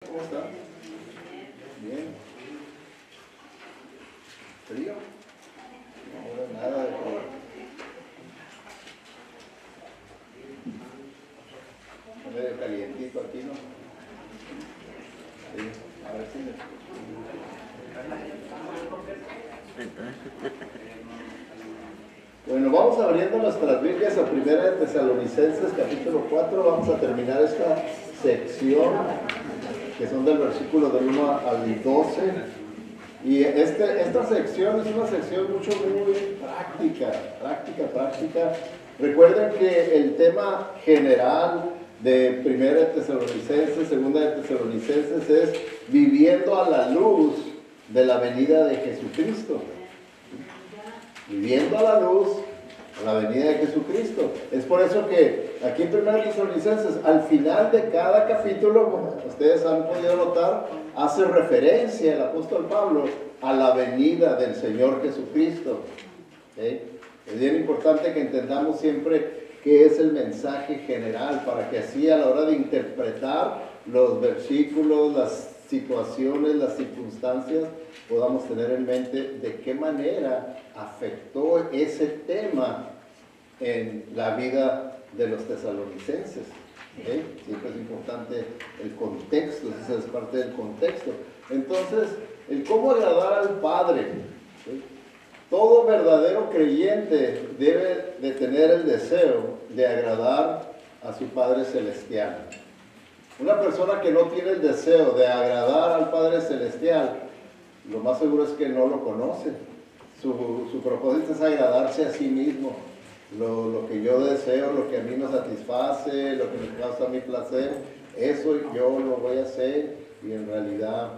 ¿Cómo está? Bien. ¿Frío? No, nada de frío. Medio calientito aquí, ¿no? Sí, a ver si me... Bueno, vamos abriendo nuestras Biblias a Primera de Tesalonicenses, capítulo 4. Vamos a terminar esta sección, que son del versículo del 1 al 12. Y esta sección es una sección muy práctica. Recuerden que el tema general de Primera de Tesalonicenses, Segunda de Tesalonicenses es viviendo a la luz de la venida de Jesucristo. Viviendo a la luz, a la venida de Jesucristo. Es por eso que aquí en 1 Tesalonicenses, al final de cada capítulo, como ustedes han podido notar, hace referencia el apóstol Pablo a la venida del Señor Jesucristo. ¿Okay? Es bien importante que entendamos siempre qué es el mensaje general, para que así a la hora de interpretar los versículos, las situaciones, las circunstancias, podamos tener en mente de qué manera afectó ese tema en la vida de los tesalonicenses. ¿Okay? Siempre es importante el contexto, esa es parte del contexto. Entonces, el cómo agradar al Padre. ¿Okay? Todo verdadero creyente debe de tener el deseo de agradar a su Padre Celestial. Una persona que no tiene el deseo de agradar al Padre Celestial, lo más seguro es que no lo conoce. Su propósito es agradarse a sí mismo. Lo que yo deseo, lo que a mí me satisface, lo que me causa mi placer, eso yo lo voy a hacer, y en realidad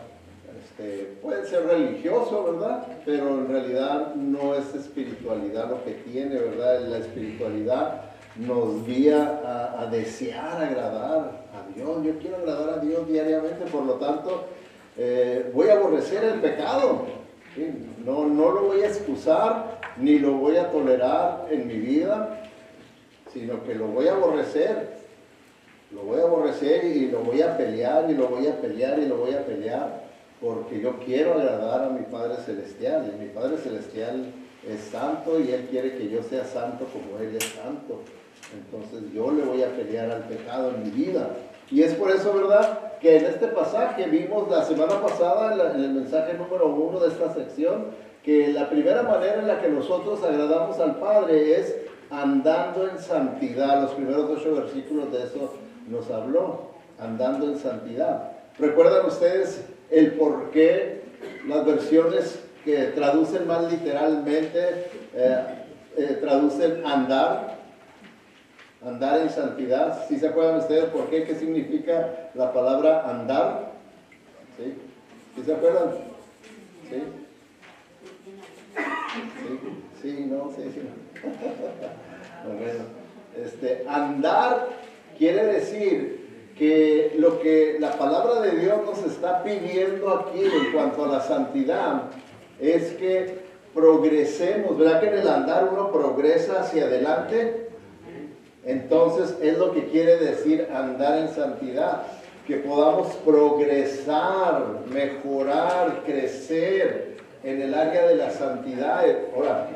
puede ser religioso, ¿verdad? Pero en realidad no es espiritualidad lo que tiene, ¿verdad? La espiritualidad nos guía a desear agradar a Dios. Yo quiero agradar a Dios diariamente, por lo tanto voy a aborrecer el pecado. ¿Sí? No lo voy a excusar ni lo voy a tolerar en mi vida, sino que lo voy a aborrecer. Lo voy a aborrecer y lo voy a pelear y lo voy a pelear y lo voy a pelear, porque yo quiero agradar a mi Padre Celestial, y mi Padre Celestial es santo y Él quiere que yo sea santo como Él es santo. Entonces yo le voy a pelear al pecado en mi vida. Y es por eso, ¿verdad?, que en este pasaje vimos la semana pasada, en el mensaje número 1 de esta sección, que la primera manera en la que nosotros agradamos al Padre es andando en santidad. Los primeros 8 versículos de eso nos habló, andando en santidad. ¿Recuerdan ustedes el por qué las versiones que traducen más literalmente traducen andar en santidad? ¿Sí se acuerdan ustedes por qué? ¿Qué significa la palabra andar? ¿Sí? ¿Sí se acuerdan? ¿Sí? Sí, no, sí. Bueno, andar quiere decir que lo que la palabra de Dios nos está pidiendo aquí en cuanto a la santidad es que progresemos. ¿Verdad que en el andar uno progresa hacia adelante? Entonces es lo que quiere decir andar en santidad, que podamos progresar, mejorar, crecer en el área de la santidad. Ahora,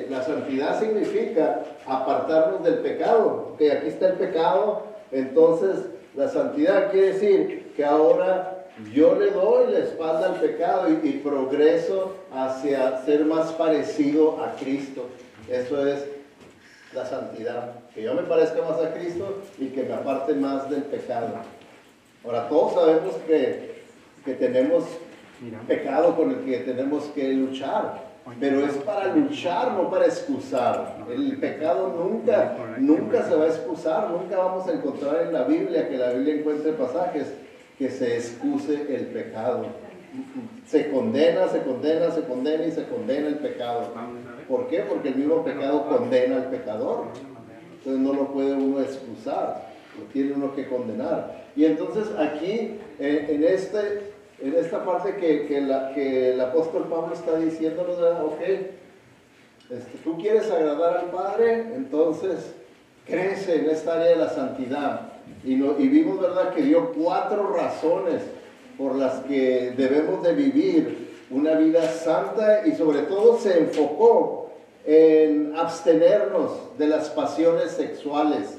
la santidad significa apartarnos del pecado. Okay, aquí está el pecado. Entonces la santidad quiere decir que ahora yo le doy la espalda al pecado y progreso hacia ser más parecido a Cristo. Eso es la santidad, que yo me parezca más a Cristo y que me aparte más del pecado. Ahora, todos sabemos que tenemos pecado con el que tenemos que luchar, pero es para luchar, no para excusar. El pecado nunca se va a excusar. Nunca vamos a encontrar en la Biblia que la Biblia encuentre pasajes que se excuse el pecado. Se condena el pecado. ¿Por qué? Porque el mismo pecado condena al pecador. Entonces no lo puede uno excusar, lo tiene uno que condenar. Y entonces aquí, en esta parte que el apóstol Pablo está diciéndonos, ok, tú quieres agradar al Padre, entonces crece en esta área de la santidad. y vimos, ¿verdad?, que dio 4 razones por las que debemos de vivir una vida santa, y sobre todo se enfocó en abstenernos de las pasiones sexuales.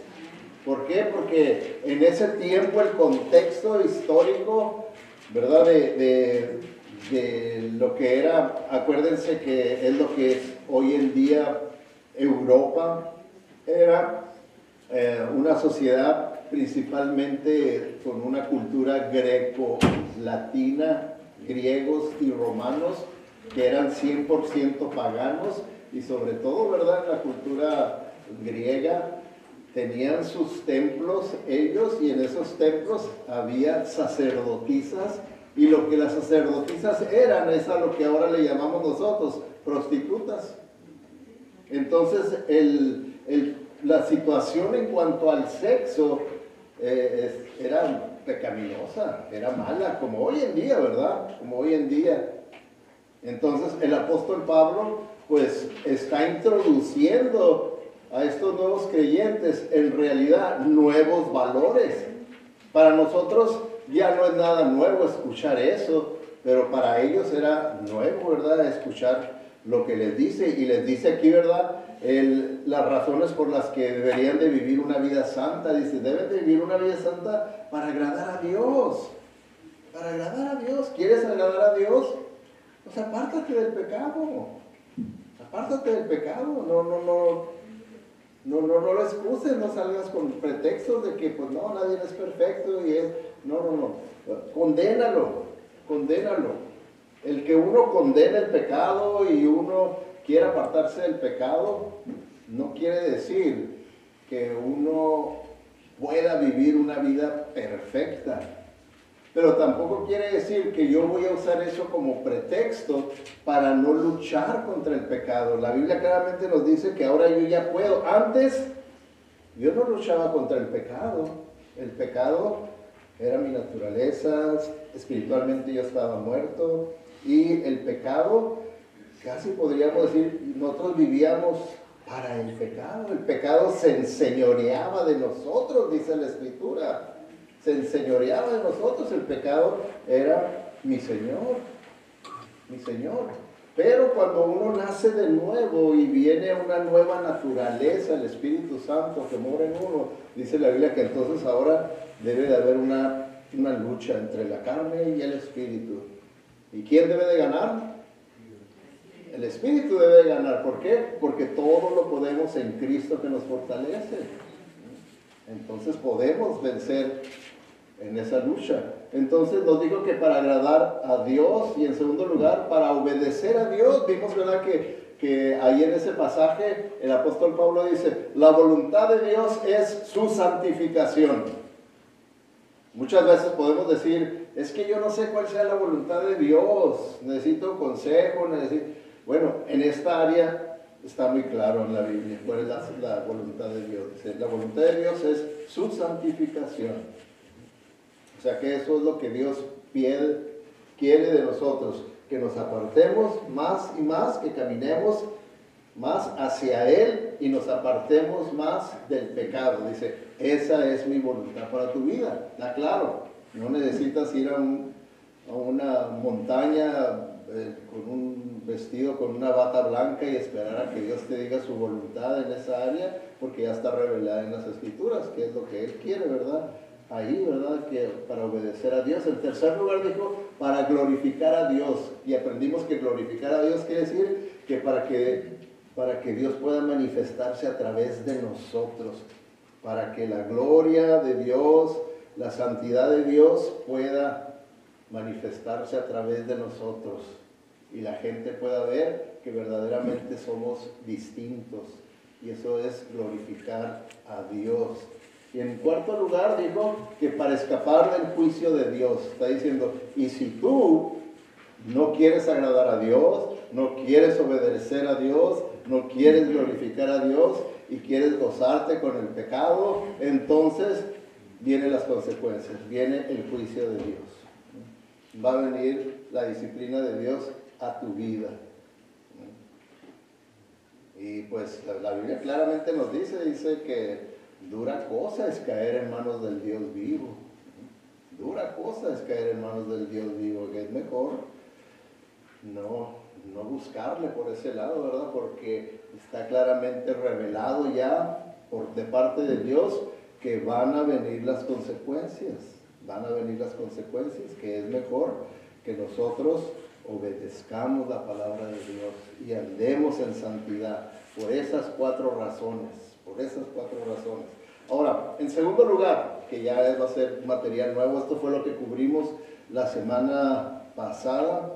¿Por qué? Porque en ese tiempo el contexto histórico, ¿verdad?, de lo que era, acuérdense que es lo que es hoy en día Europa, era una sociedad principalmente con una cultura greco-latina, griegos y romanos, que eran 100% paganos, y sobre todo, ¿verdad?, en la cultura griega tenían sus templos ellos, y en esos templos había sacerdotisas, y lo que las sacerdotisas eran es a lo que ahora le llamamos nosotros prostitutas. Entonces la situación en cuanto al sexo era pecaminosa, era mala, como hoy en día, ¿verdad? Como hoy en día. Entonces el apóstol Pablo pues está introduciendo a estos nuevos creyentes en realidad nuevos valores. Para nosotros ya no es nada nuevo escuchar eso, pero para ellos era nuevo, ¿verdad?, escuchar lo que les dice. Y les dice aquí, ¿verdad?, las razones por las que deberían de vivir una vida santa. Dice, deben de vivir una vida santa para agradar a Dios. Para agradar a Dios. ¿Quieres agradar a Dios? Pues apártate del pecado. Apártate del pecado. No lo excuses, no salgas con pretextos de que pues no, nadie es perfecto y es... No. Condénalo. El que uno condena el pecado y uno quiere apartarse del pecado, no quiere decir que uno pueda vivir una vida perfecta. Pero tampoco quiere decir que yo voy a usar eso como pretexto para no luchar contra el pecado. La Biblia claramente nos dice que ahora yo ya puedo. Antes yo no luchaba contra el pecado. El pecado era mi naturaleza, espiritualmente yo estaba muerto. Y el pecado, casi podríamos decir, nosotros vivíamos para el pecado. El pecado se enseñoreaba de nosotros, dice la Escritura. Se enseñoreaba de nosotros, el pecado era mi Señor. Pero cuando uno nace de nuevo y viene una nueva naturaleza, el Espíritu Santo que mora en uno, dice la Biblia que entonces ahora debe de haber una lucha entre la carne y el Espíritu. ¿Y quién debe de ganar? El Espíritu debe de ganar. ¿Por qué? Porque todo lo podemos en Cristo que nos fortalece. Entonces podemos vencer en esa lucha. Entonces nos dijo que para agradar a Dios, y en segundo lugar para obedecer a Dios. Vimos, ¿verdad?, que ahí en ese pasaje el apóstol Pablo dice, la voluntad de Dios es su santificación. Muchas veces podemos decir, es que yo no sé cuál sea la voluntad de Dios, necesito consejo, Bueno, en esta área está muy claro en la Biblia cuál es la voluntad de Dios. Dice, la voluntad de Dios es su santificación. O sea que eso es lo que Dios quiere de nosotros, que nos apartemos más y más, que caminemos más hacia Él y nos apartemos más del pecado. Dice, esa es mi voluntad para tu vida. Está claro, no necesitas ir a una montaña con un vestido, con una bata blanca y esperar a que Dios te diga su voluntad en esa área, porque ya está revelada en las Escrituras, que es lo que Él quiere, ¿verdad? Ahí, ¿verdad?, que para obedecer a Dios. En tercer lugar dijo, para glorificar a Dios. Y aprendimos que glorificar a Dios quiere decir que para que Dios pueda manifestarse a través de nosotros, para que la gloria de Dios, la santidad de Dios pueda manifestarse a través de nosotros y la gente pueda ver que verdaderamente somos distintos, y eso es glorificar a Dios. Y en cuarto lugar dijo que para escapar del juicio de Dios. Está diciendo, y si tú no quieres agradar a Dios, no quieres obedecer a Dios, no quieres glorificar a Dios y quieres gozarte con el pecado, entonces vienen las consecuencias, viene el juicio de Dios. Va a venir la disciplina de Dios a tu vida. Y pues la Biblia claramente nos dice que Dura cosa es caer en manos del Dios vivo. Dura cosa es caer en manos del Dios vivo, que es mejor no buscarle por ese lado, ¿verdad? Porque está claramente revelado ya de parte de Dios que van a venir las consecuencias. Van a venir las consecuencias, que es mejor que nosotros obedezcamos la palabra de Dios y andemos en santidad por esas 4 razones, por esas 4 razones. Ahora, en segundo lugar, que ya va a ser material nuevo, esto fue lo que cubrimos la semana pasada.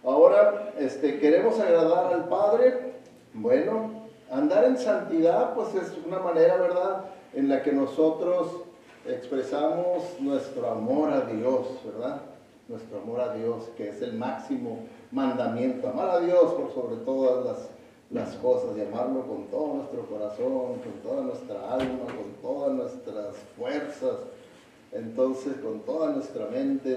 Ahora, queremos agradar al Padre. Bueno, andar en santidad, pues es una manera, ¿verdad?, en la que nosotros expresamos nuestro amor a Dios, ¿verdad? Nuestro amor a Dios, que es el máximo mandamiento. Amar a Dios por sobre todas las cosas, y amarlo con todo nuestro corazón, con toda nuestra alma, con todas nuestras fuerzas, entonces con toda nuestra mente.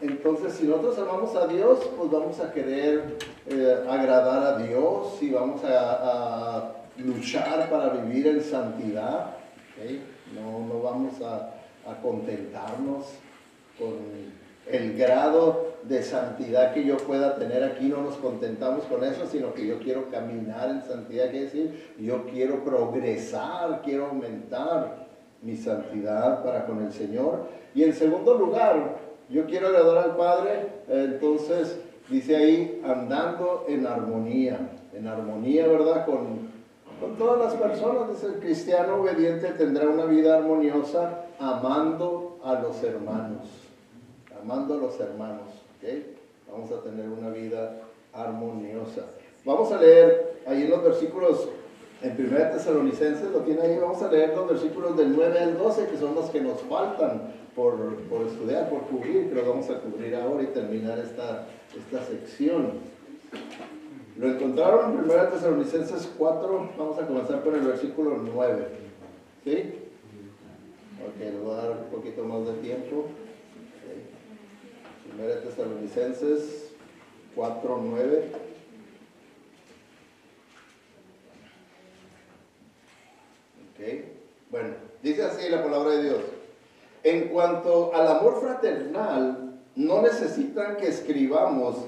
Entonces, si nosotros amamos a Dios, pues vamos a querer agradar a Dios y vamos a luchar para vivir en santidad, ¿okay? No vamos a contentarnos con el grado de santidad que yo pueda tener aquí. No nos contentamos con eso, sino que yo quiero caminar en santidad, quiere decir, yo quiero progresar, quiero aumentar mi santidad para con el Señor. Y en segundo lugar, yo quiero agradar al Padre, entonces dice ahí, andando en armonía, ¿verdad? Con todas las personas. Dice, el cristiano obediente tendrá una vida armoniosa, amando a los hermanos, ¿okay? Vamos a tener una vida armoniosa. Vamos a leer ahí en los versículos, en 1 Tesalonicenses, lo tiene ahí, vamos a leer los versículos del 9 al 12, que son los que nos faltan por estudiar, por cubrir, que los vamos a cubrir ahora y terminar esta sección. ¿Lo encontraron? 1 Tesalonicenses 4, vamos a comenzar con el versículo 9. ¿Sí? Ok, les voy a dar un poquito más de tiempo. Okay. 1 Tesalonicenses 4, 9. Ok, bueno, dice así la palabra de Dios. En cuanto al amor fraternal, no necesitan que escribamos,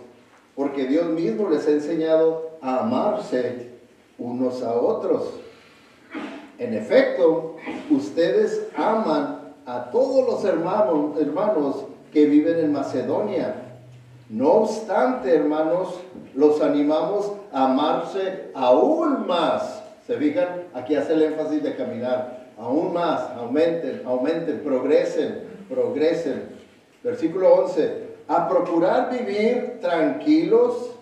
porque Dios mismo les ha enseñado a amarse unos a otros. En efecto, ustedes aman a todos los hermanos que viven en Macedonia. No obstante, hermanos, los animamos a amarse aún más. ¿Se fijan? Aquí hace el énfasis de caminar. Aún más, aumenten, progresen. Versículo 11. A procurar vivir tranquilos,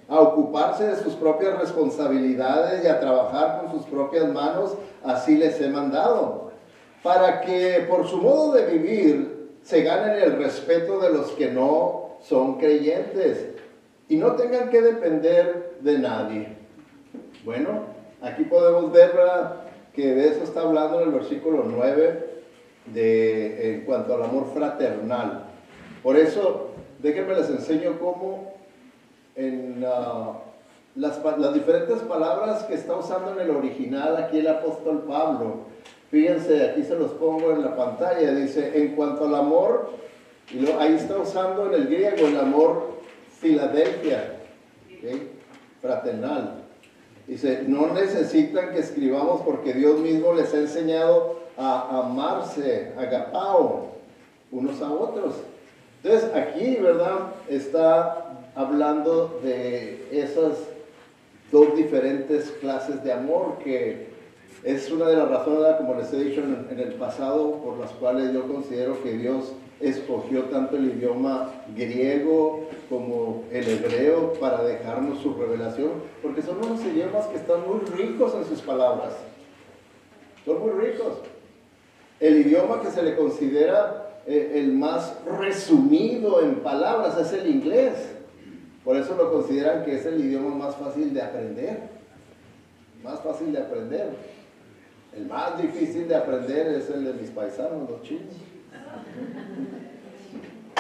a ocuparse de sus propias responsabilidades y a trabajar con sus propias manos, así les he mandado, para que por su modo de vivir se ganen el respeto de los que no son creyentes y no tengan que depender de nadie. Bueno, aquí podemos ver, ¿verdad?, que de eso está hablando en el versículo 9, en cuanto al amor fraternal. Por eso, déjenme les enseño cómo en las diferentes palabras que está usando en el original aquí el apóstol Pablo. Fíjense, aquí se los pongo en la pantalla. Dice, en cuanto al amor, ahí está usando en el griego el amor Filadelfia, ¿okay?, fraternal. Dice, no necesitan que escribamos porque Dios mismo les ha enseñado a amarse, agapao, unos a otros. Entonces aquí, ¿verdad?, está hablando de esas 2 diferentes clases de amor, que es una de las razones, ¿verdad?, como les he dicho en el pasado, por las cuales yo considero que Dios escogió tanto el idioma griego como el hebreo para dejarnos su revelación, porque son unos idiomas que están muy ricos en sus palabras. Son muy ricos. El idioma que se le considera el más resumido en palabras es el inglés. Por eso lo consideran que es el idioma más fácil de aprender. Más fácil de aprender. El más difícil de aprender es el de mis paisanos, los chinos.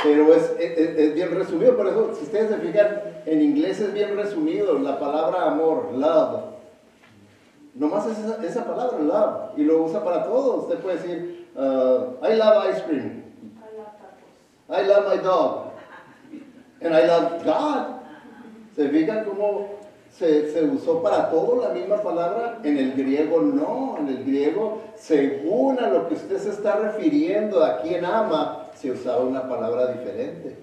Pero es bien resumido. Por eso, si ustedes se fijan, en inglés es bien resumido. La palabra amor, love, Nomás es esa palabra, love, y lo usa para todo. Usted puede decir, I love ice cream, I love my dog, and I love God. ¿Se fijan cómo se usó para todo la misma palabra? En el griego no, en el griego, según a lo que usted se está refiriendo, a quien ama, se usaba una palabra diferente.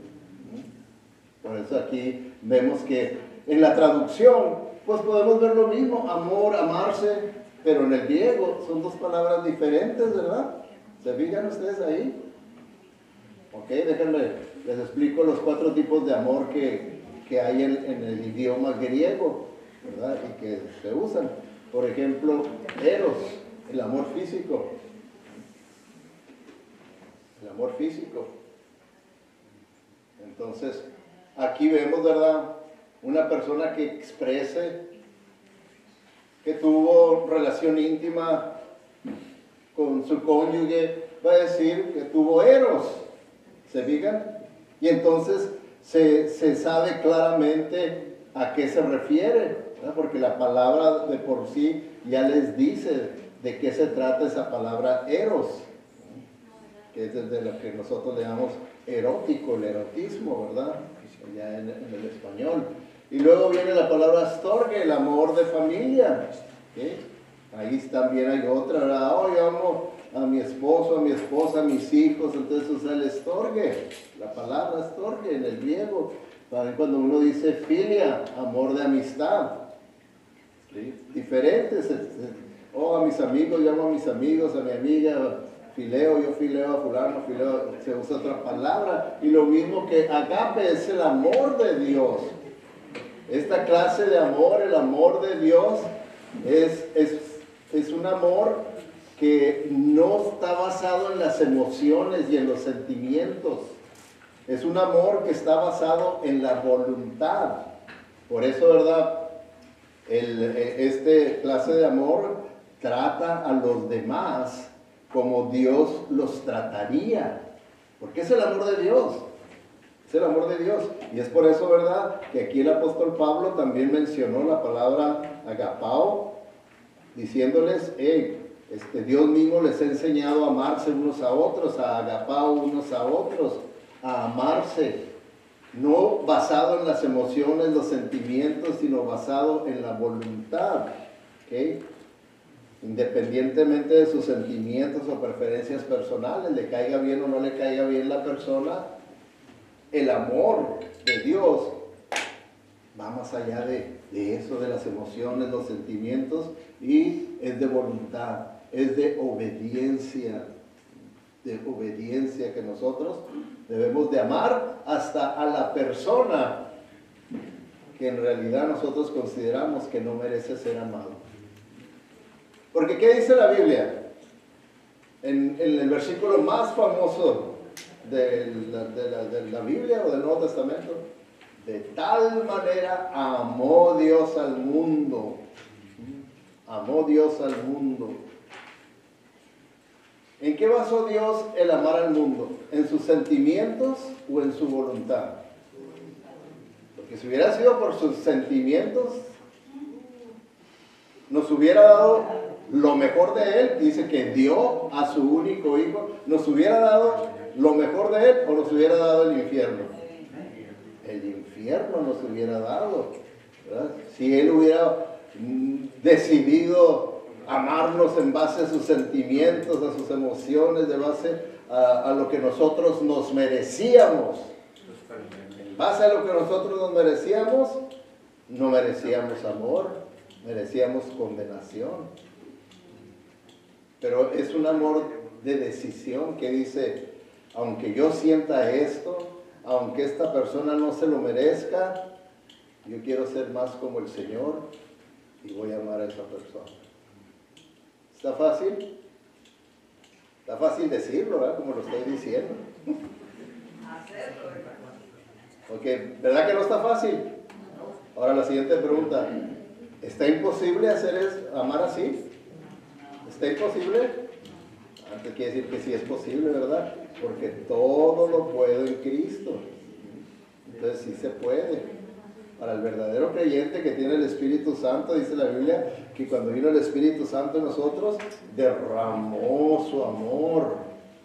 Por eso aquí vemos que en la traducción, pues podemos ver lo mismo, amor, amarse, pero en el griego son dos palabras diferentes, ¿verdad? ¿Se fijan ustedes ahí? Ok, déjenme, les explico los 4 tipos de amor que hay en el idioma griego, ¿verdad? Y que se usan. Por ejemplo, eros, el amor físico. El amor físico. Entonces, aquí vemos, ¿verdad? Una persona que exprese que tuvo relación íntima con su cónyuge, va a decir que tuvo eros. ¿Se fijan? Y entonces se sabe claramente a qué se refiere, ¿verdad? Porque la palabra de por sí ya les dice de qué se trata esa palabra eros, que es desde lo que nosotros le llamamos erótico, el erotismo, ¿verdad? Ya en el español. Y luego viene la palabra storge, el amor de familia. ¿Sí? Ahí también hay otra, ¿verdad? Oh, yo amo a mi esposo, a mi esposa, a mis hijos. Entonces usa el storge, la palabra storge en el griego. También cuando uno dice filia, amor de amistad. ¿Sí? Diferentes. Oh, a mis amigos, yo amo a mis amigos, a mi amiga, fileo, yo fileo a fulano, fileo, se usa otra palabra. Y lo mismo que agape es el amor de Dios. Esta clase de amor, el amor de Dios, es un amor que no está basado en las emociones y en los sentimientos. Es un amor que está basado en la voluntad. Por eso, ¿verdad? Este clase de amor trata a los demás como Dios los trataría. Porque es el amor de Dios. Es el amor de Dios. Y es por eso, ¿verdad?, que aquí el apóstol Pablo también mencionó la palabra agapao, diciéndoles, Dios mismo les ha enseñado a amarse unos a otros, a agapao unos a otros, a amarse, no basado en las emociones, los sentimientos, sino basado en la voluntad, ¿ok? Independientemente de sus sentimientos o preferencias personales, le caiga bien o no le caiga bien la persona, el amor de Dios va más allá de eso, de las emociones, los sentimientos, y es de voluntad, es de obediencia que nosotros debemos de amar hasta a la persona que en realidad nosotros consideramos que no merece ser amado. Porque ¿qué dice la Biblia? En el versículo más famoso de la Biblia o del Nuevo Testamento, de tal manera amó Dios al mundo. Amó Dios al mundo. ¿En qué basó Dios el amar al mundo? ¿En sus sentimientos o en su voluntad? Porque si hubiera sido por sus sentimientos, nos hubiera dado lo mejor de Él. Dice que dio a su único hijo. Nos hubiera dado lo mejor de Él o nos hubiera dado el infierno. El infierno nos hubiera dado, ¿verdad? Si Él hubiera decidido amarnos en base a sus sentimientos, a sus emociones, de base a lo que nosotros nos merecíamos. En base a lo que nosotros nos merecíamos, no merecíamos amor, merecíamos condenación. Pero es un amor de decisión que dice, aunque yo sienta esto, aunque esta persona no se lo merezca, yo quiero ser más como el Señor y voy a amar a esa persona. ¿Está fácil? Está fácil decirlo, ¿verdad? Como lo estoy diciendo. Porque, ¿verdad que no está fácil? Ahora la siguiente pregunta. ¿Está imposible amar así? ¿Está imposible? Antes quiere decir que sí es posible, ¿verdad? Porque todo lo puedo en Cristo. Entonces sí se puede. Para el verdadero creyente que tiene el Espíritu Santo, dice la Biblia, que cuando vino el Espíritu Santo en nosotros, derramó su amor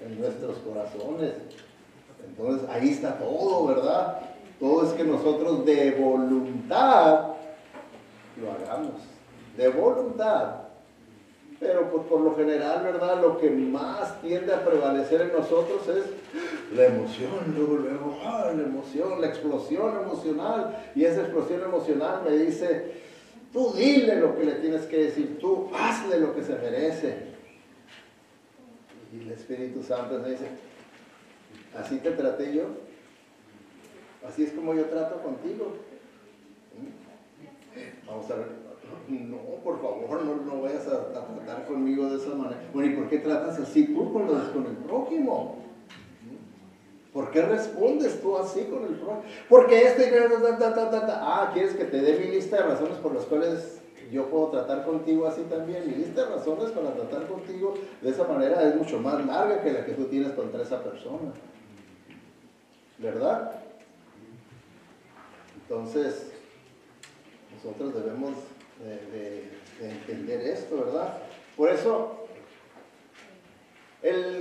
en nuestros corazones. Entonces ahí está todo, ¿verdad? Todo es que nosotros de voluntad lo hagamos, de voluntad. Pero pues por lo general, ¿verdad? Lo que más tiende a prevalecer en nosotros es la emoción, luego, la emoción, la explosión emocional. Y esa explosión emocional me dice, tú dile lo que le tienes que decir, tú hazle lo que se merece. Y el Espíritu Santo me dice, así te traté yo, así es como yo trato contigo. Vamos a ver. No, por favor, no vayas a tratar conmigo de esa manera. Bueno, ¿y por qué tratas así tú con el prójimo? ¿Por qué respondes tú así con el prójimo? Porque esto y ¿quieres que te dé mi lista de razones por las cuales yo puedo tratar contigo así también? Mi lista de razones para tratar contigo de esa manera es mucho más larga que la que tú tienes contra esa persona, ¿verdad? Entonces, nosotros debemos de entender esto, ¿verdad? Por eso,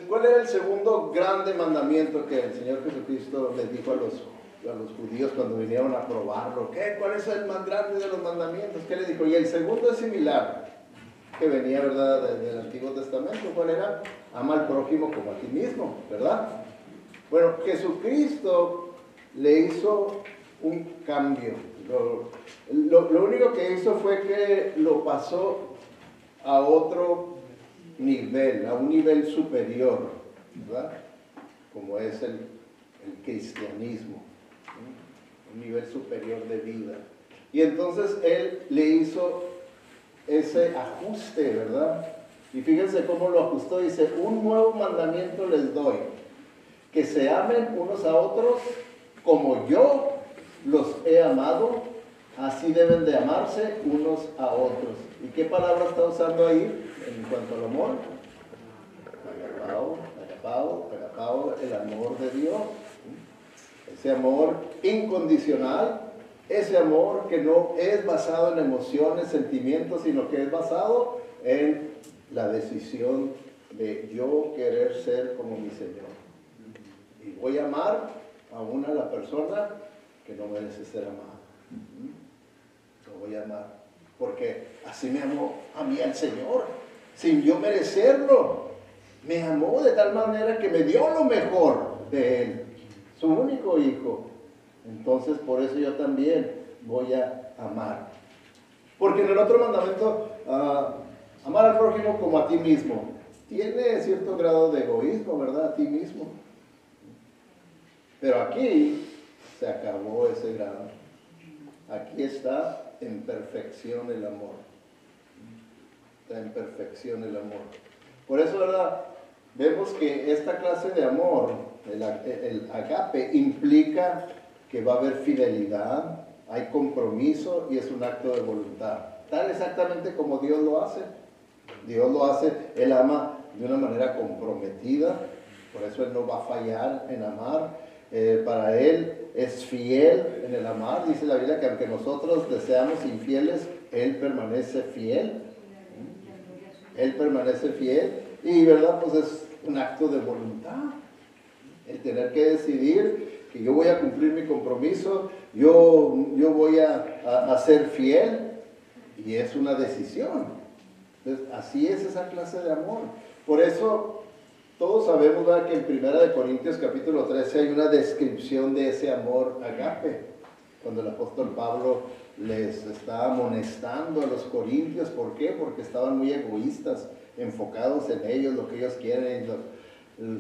¿cuál era el segundo grande mandamiento que el Señor Jesucristo les dijo a los judíos cuando vinieron a probarlo? ¿Cuál es el más grande de los mandamientos? ¿Qué les dijo? Y el segundo es similar, que venía, ¿verdad?, del Antiguo Testamento. ¿Cuál era? Ama al prójimo como a ti mismo, ¿verdad? Bueno, Jesucristo le hizo un cambio. Lo único que hizo fue que lo pasó a otro nivel, a un nivel superior, ¿verdad? Como es el cristianismo, ¿sí? Un nivel superior de vida. Y entonces Él le hizo ese ajuste, ¿verdad? Y fíjense cómo lo ajustó. Dice, un nuevo mandamiento les doy, que se amen unos a otros como yo los he amado, así deben de amarse unos a otros. ¿Y qué palabra está usando ahí en cuanto al amor? Agapao, el amor de Dios. Ese amor incondicional, ese amor que no es basado en emociones, sentimientos, sino que es basado en la decisión de yo querer ser como mi Señor. Y voy a amar aún a la persona que no merece ser amada. Lo voy a amar, porque así me amó a mí el Señor, sin yo merecerlo. Me amó de tal manera que me dio lo mejor de Él, su único hijo. Entonces por eso yo también voy a amar. Porque en el otro mandamiento, amar al prójimo como a ti mismo, tiene cierto grado de egoísmo, ¿verdad? A ti mismo. Pero aquí se acabó ese grado. Aquí está en perfección el amor. Está en perfección el amor. Por eso, ¿verdad? Vemos que esta clase de amor, el agape, implica que va a haber fidelidad, hay compromiso y es un acto de voluntad. Tal exactamente como Dios lo hace. Dios lo hace, Él ama de una manera comprometida, por eso Él no va a fallar en amar. Para Él es fiel en el amar. Dice la Biblia que aunque nosotros deseamos infieles, Él permanece fiel. Él permanece fiel. Y verdad, pues es un acto de voluntad. El tener que decidir que yo voy a cumplir mi compromiso, yo voy a ser fiel. Y es una decisión. Entonces, así es esa clase de amor. Por eso todos sabemos, ¿verdad?, que en 1 Corintios capítulo 13 hay una descripción de ese amor agape, cuando el apóstol Pablo les está amonestando a los corintios. ¿Por qué? Porque estaban muy egoístas, enfocados en ellos, lo que ellos quieren,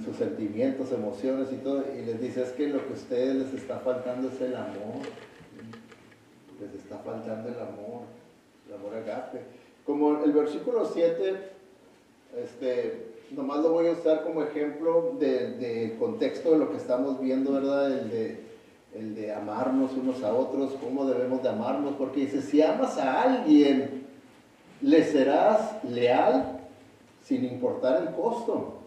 sus sentimientos, emociones y todo, y les dice, es que lo que a ustedes les está faltando es el amor, les está faltando el amor agape. Como el versículo 7, nomás lo voy a usar como ejemplo del contexto de lo que estamos viendo, ¿verdad? El de amarnos unos a otros, cómo debemos de amarnos, porque dice, si amas a alguien, le serás leal sin importar el costo.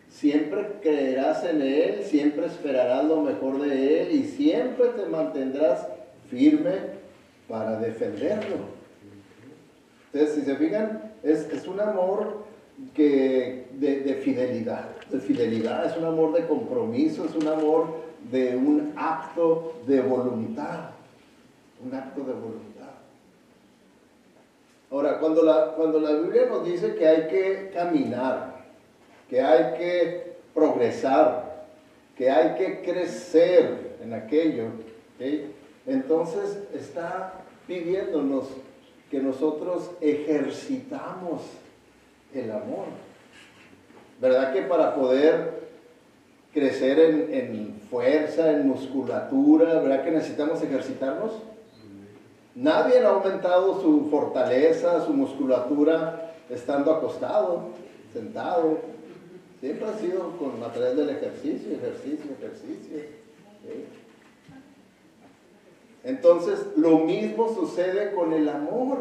Siempre creerás en Él, siempre esperarás lo mejor de Él y siempre te mantendrás firme para defenderlo. Entonces, si se fijan, es un amor de fidelidad. De fidelidad, es un amor de compromiso, es un amor de un acto de voluntad. Un acto de voluntad. Ahora, cuando la Biblia nos dice que hay que caminar, que hay que progresar, que hay que crecer en aquello, ¿okay? Entonces está pidiéndonos que nosotros ejercitamos el amor. ¿Verdad que para poder crecer en fuerza, en musculatura, ¿verdad que necesitamos ejercitarnos? Nadie ha aumentado su fortaleza, su musculatura estando acostado, sentado. Siempre ha sido a través del ejercicio. ¿Sí? Entonces, lo mismo sucede con el amor,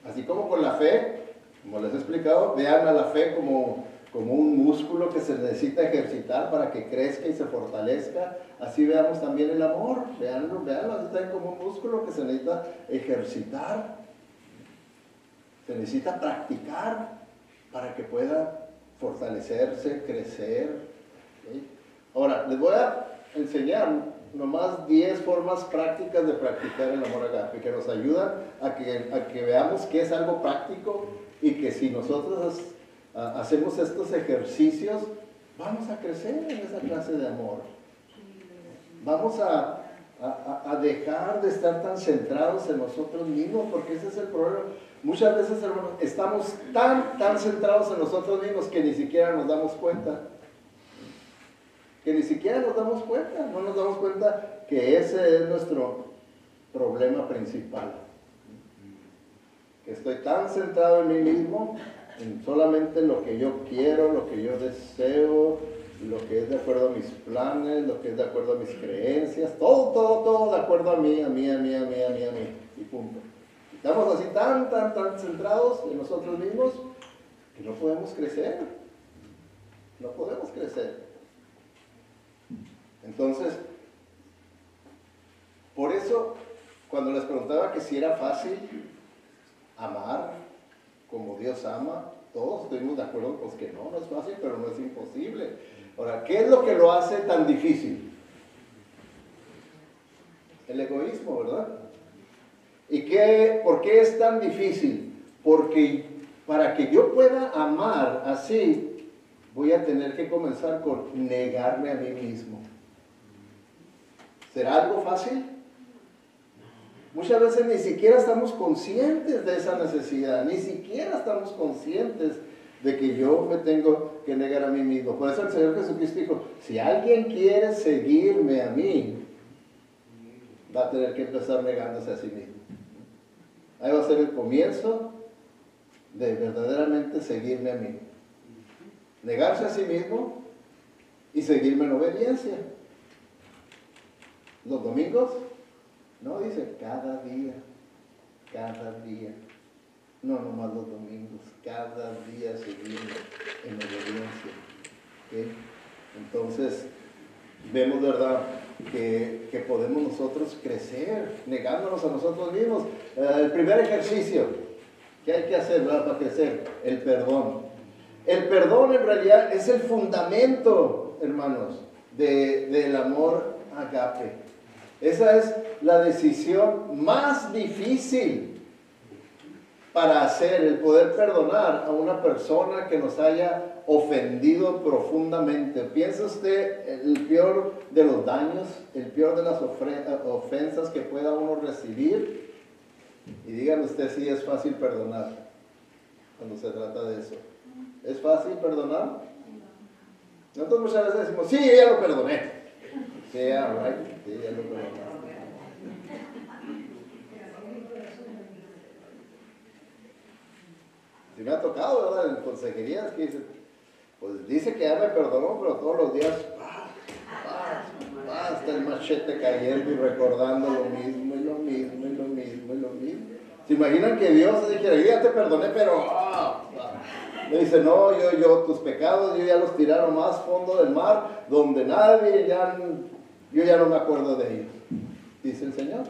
así como con la fe. Como les he explicado, vean a la fe como un músculo que se necesita ejercitar para que crezca y se fortalezca. Así veamos también el amor. Veanlo así también como un músculo que se necesita ejercitar. Se necesita practicar para que pueda fortalecerse, crecer. ¿Sí? Ahora, les voy a enseñar nomás 10 formas prácticas de practicar el amor agape, que nos ayudan a que veamos que es algo práctico y que si nosotros hacemos estos ejercicios, vamos a crecer en esa clase de amor. Vamos a dejar de estar tan centrados en nosotros mismos, porque ese es el problema. Muchas veces, hermanos, estamos tan centrados en nosotros mismos que ni siquiera nos damos cuenta. No nos damos cuenta que ese es nuestro problema principal. Que estoy tan centrado en mí mismo, en solamente lo que yo quiero, lo que yo deseo, lo que es de acuerdo a mis planes, lo que es de acuerdo a mis creencias, todo de acuerdo a mí, y punto. Estamos así tan centrados en nosotros mismos que no podemos crecer. Entonces, por eso, cuando les preguntaba que si era fácil amar como Dios ama, todos estuvimos de acuerdo, pues que no es fácil, pero no es imposible. Ahora, ¿qué es lo que lo hace tan difícil? El egoísmo, ¿verdad? ¿Y por qué es tan difícil? Porque para que yo pueda amar así, voy a tener que comenzar con negarme a mí mismo. ¿Será algo fácil? Muchas veces ni siquiera estamos conscientes de esa necesidad, ni siquiera estamos conscientes de que yo me tengo que negar a mí mismo. Por eso el Señor Jesucristo dijo, si alguien quiere seguirme a mí, va a tener que empezar negándose a sí mismo. Ahí va a ser el comienzo de verdaderamente seguirme a mí. Negarse a sí mismo y seguirme en obediencia. Los domingos, no, dice cada día. No nomás los domingos, cada día seguirme en obediencia. ¿Okay? Entonces, vemos, ¿verdad?, que podemos nosotros crecer, negándonos a nosotros mismos. El primer ejercicio que hay que hacer, ¿verdad?, para crecer, el perdón. El perdón en realidad es el fundamento, hermanos, del amor agape. Esa es la decisión más difícil para hacer, el poder perdonar a una persona que nos haya ofendido profundamente. Piensa usted el peor de los daños, el peor de las ofensas que pueda uno recibir, y dígame usted si es fácil perdonar cuando se trata de eso. ¿Es fácil perdonar? Nosotros muchas veces decimos, sí, yo ya lo perdoné. Sí, ya lo perdoné. Sí me ha tocado, ¿verdad?, en consejerías que dice que ya me perdonó, pero todos los días hasta el machete cayendo y recordando lo mismo. ¿Se imaginan que Dios dijera, yo ya te perdoné, pero le dice, no, tus pecados yo ya los tiraron más fondo del mar, donde nadie yo ya no me acuerdo de ellos, dice el Señor.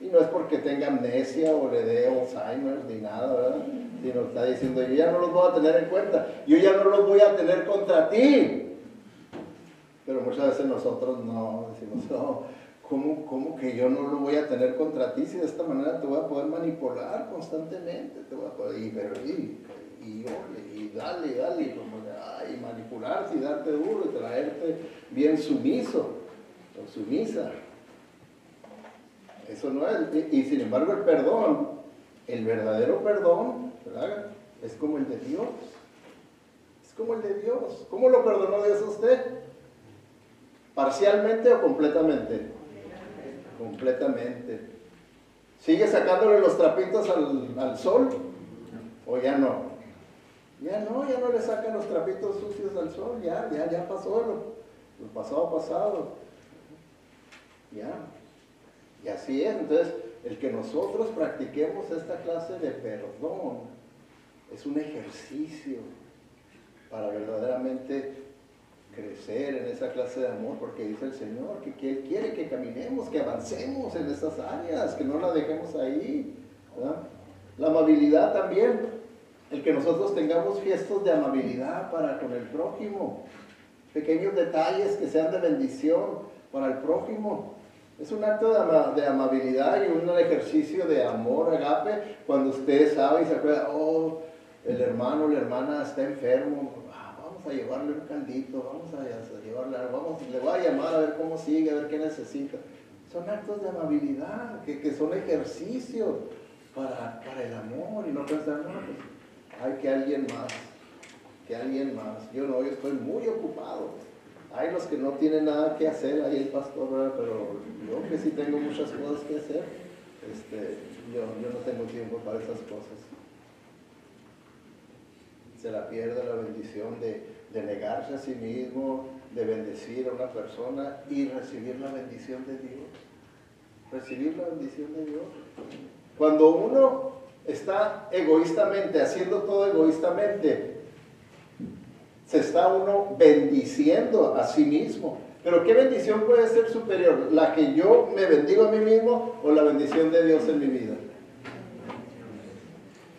Y no es porque tenga amnesia o le dé Alzheimer ni nada, ¿verdad? Sino está diciendo, yo ya no los voy a tener en cuenta, yo ya no los voy a tener contra ti. Pero muchas veces nosotros no, decimos, no, ¿cómo que yo no lo voy a tener contra ti si de esta manera te voy a poder manipular constantemente? Te voy a poder, y dale, como y manipularte y darte duro y traerte bien sumiso o sumisa. Eso no es, y sin embargo el perdón, el verdadero perdón, ¿verdad? Es como el de Dios. Es como el de Dios. ¿Cómo lo perdonó Dios a usted? ¿Parcialmente o completamente? Completamente. ¿Sigue sacándole los trapitos al sol? ¿O ya no? Ya no le sacan los trapitos sucios al sol, ya pasó lo pasado. Ya. Y así es. Entonces, el que nosotros practiquemos esta clase de perdón es un ejercicio para verdaderamente crecer en esa clase de amor, porque dice el Señor que Él quiere que caminemos, que avancemos en esas áreas, que no la dejemos ahí, ¿verdad? La amabilidad también, el que nosotros tengamos gestos de amabilidad para con el prójimo, pequeños detalles que sean de bendición para el prójimo. Es un acto de amabilidad y un ejercicio de amor, agape, cuando usted sabe y se acuerda, el hermano o la hermana está enfermo, vamos a llevarle un caldito, vamos a llevarle algo, le voy a llamar a ver cómo sigue, a ver qué necesita. Son actos de amabilidad, que son ejercicios para el amor, y no pensar, no, pues, hay que alguien más, yo estoy muy ocupado. Hay los que no tienen nada que hacer, ahí el pastor, ¿verdad? Pero yo que sí tengo muchas cosas que hacer, yo no tengo tiempo para esas cosas. Se la pierde la bendición de negarse a sí mismo, de bendecir a una persona y recibir la bendición de Dios. Recibir la bendición de Dios. Cuando uno está egoístamente, haciendo todo egoístamente, se está uno bendiciendo a sí mismo. Pero ¿qué bendición puede ser superior? ¿La que yo me bendigo a mí mismo o la bendición de Dios en mi vida?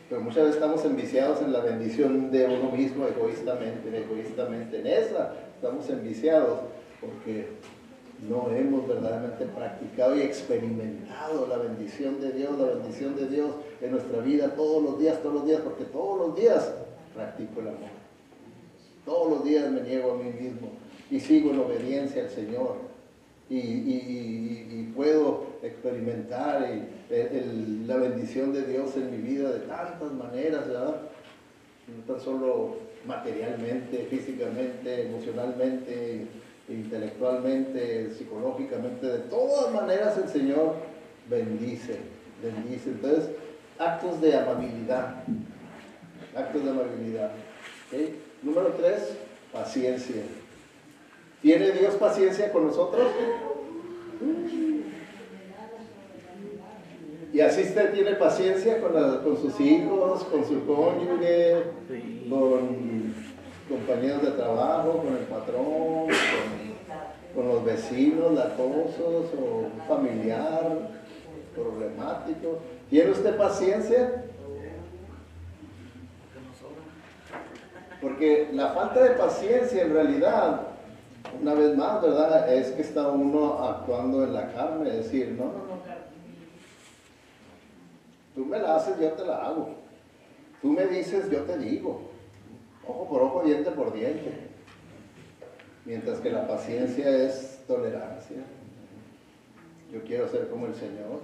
Pero muchas veces estamos enviciados en la bendición de uno mismo egoístamente. En esa estamos enviciados porque no hemos verdaderamente practicado y experimentado la bendición de Dios en nuestra vida todos los días, porque todos los días practico el amor. Todos los días me niego a mí mismo y sigo en obediencia al Señor y puedo experimentar la bendición de Dios en mi vida de tantas maneras, ¿verdad? No tan solo materialmente, físicamente, emocionalmente, intelectualmente, psicológicamente, de todas maneras el Señor bendice. Entonces, actos de amabilidad. ¿Okay? Número 3, paciencia. ¿Tiene Dios paciencia con nosotros? Y así usted tiene paciencia con sus hijos, con su cónyuge, con compañeros de trabajo, con el patrón, con los vecinos latosos o un familiar problemático. ¿Tiene usted paciencia? Porque la falta de paciencia en realidad, una vez más, ¿verdad? Es que está uno actuando en la carne, es decir, no. Tú me la haces, yo te la hago. Tú me dices, yo te digo. Ojo por ojo, diente por diente. Mientras que la paciencia es tolerancia. Yo quiero ser como el Señor.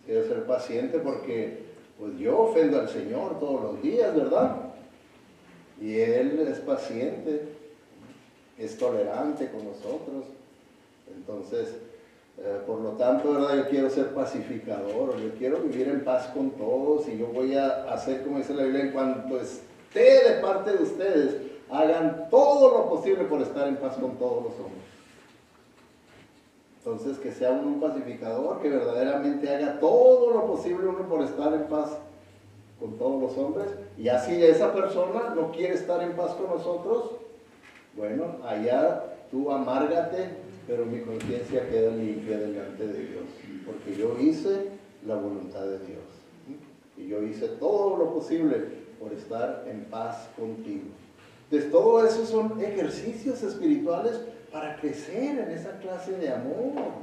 Quiero ser paciente porque pues yo ofendo al Señor todos los días, ¿verdad? Y Él es paciente, es tolerante con nosotros. Entonces, por lo tanto, ¿verdad? Yo quiero ser pacificador, yo quiero vivir en paz con todos y yo voy a hacer, como dice la Biblia, en cuanto esté de parte de ustedes, hagan todo lo posible por estar en paz con todos los hombres. Entonces, que sea un pacificador, que verdaderamente haga todo lo posible uno por estar en paz con todos los hombres. Y así esa persona no quiere estar en paz con nosotros, bueno, allá tú amárgate, pero mi conciencia queda limpia delante de Dios. porque yo hice la voluntad de Dios. Y yo hice todo lo posible por estar en paz contigo. Entonces, todo eso son ejercicios espirituales para crecer en esa clase de amor.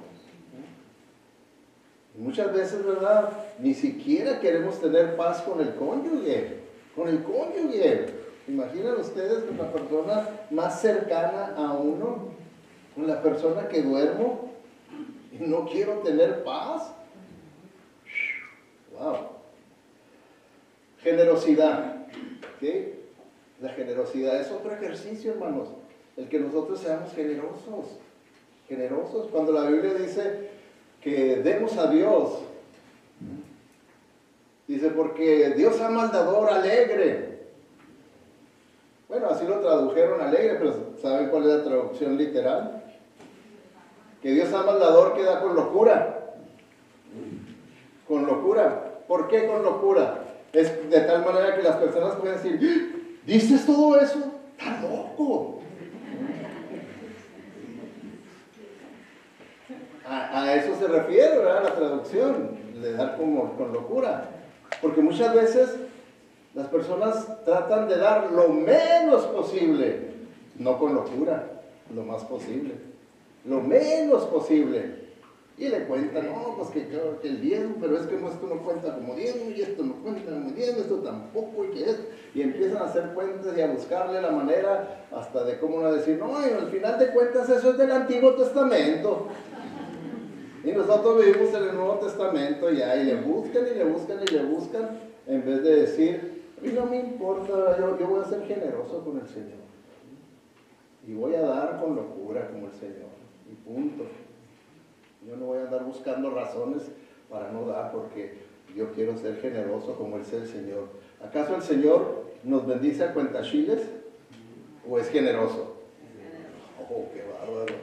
Y muchas veces, ¿verdad? Ni siquiera queremos tener paz con el cónyuge. Con el cónyuge. Imaginen ustedes con la persona más cercana a uno, con la persona que duermo y no quiero tener paz. Wow. Generosidad. ¿Sí? La generosidad es otro ejercicio, hermanos. El que nosotros seamos generosos. Generosos. Cuando la Biblia dice que demos a Dios, dice, porque Dios ama al dador alegre. Bueno, así lo tradujeron alegre, pero ¿saben cuál es la traducción literal? Que Dios ama al dador que da con locura. Con locura. ¿Por qué con locura? Es de tal manera que las personas pueden decir, ¿dices todo eso? ¡Está loco! A eso se refiere, ¿verdad? La traducción, de dar como con locura. Porque muchas veces las personas tratan de dar lo menos posible, no con locura, lo más posible. Lo menos posible. Y le cuentan, no, pues que el diezmo, pero es que esto no cuenta como diezmo, y esto no cuenta como diezmo, esto tampoco, y que es. Y empiezan a hacer cuentas y a buscarle la manera hasta de cómo no decir, no, y al final de cuentas eso es del Antiguo Testamento. Y nosotros vivimos en el Nuevo Testamento ya, y le buscan, y le buscan, y le buscan, en vez de decir, a mí no me importa, yo voy a ser generoso con el Señor. Y voy a dar con locura como el Señor. Y punto. Yo no voy a andar buscando razones para no dar, porque yo quiero ser generoso como es el Señor. ¿Acaso el Señor nos bendice a cuentachiles? ¿O es generoso? Oh, qué bárbaro.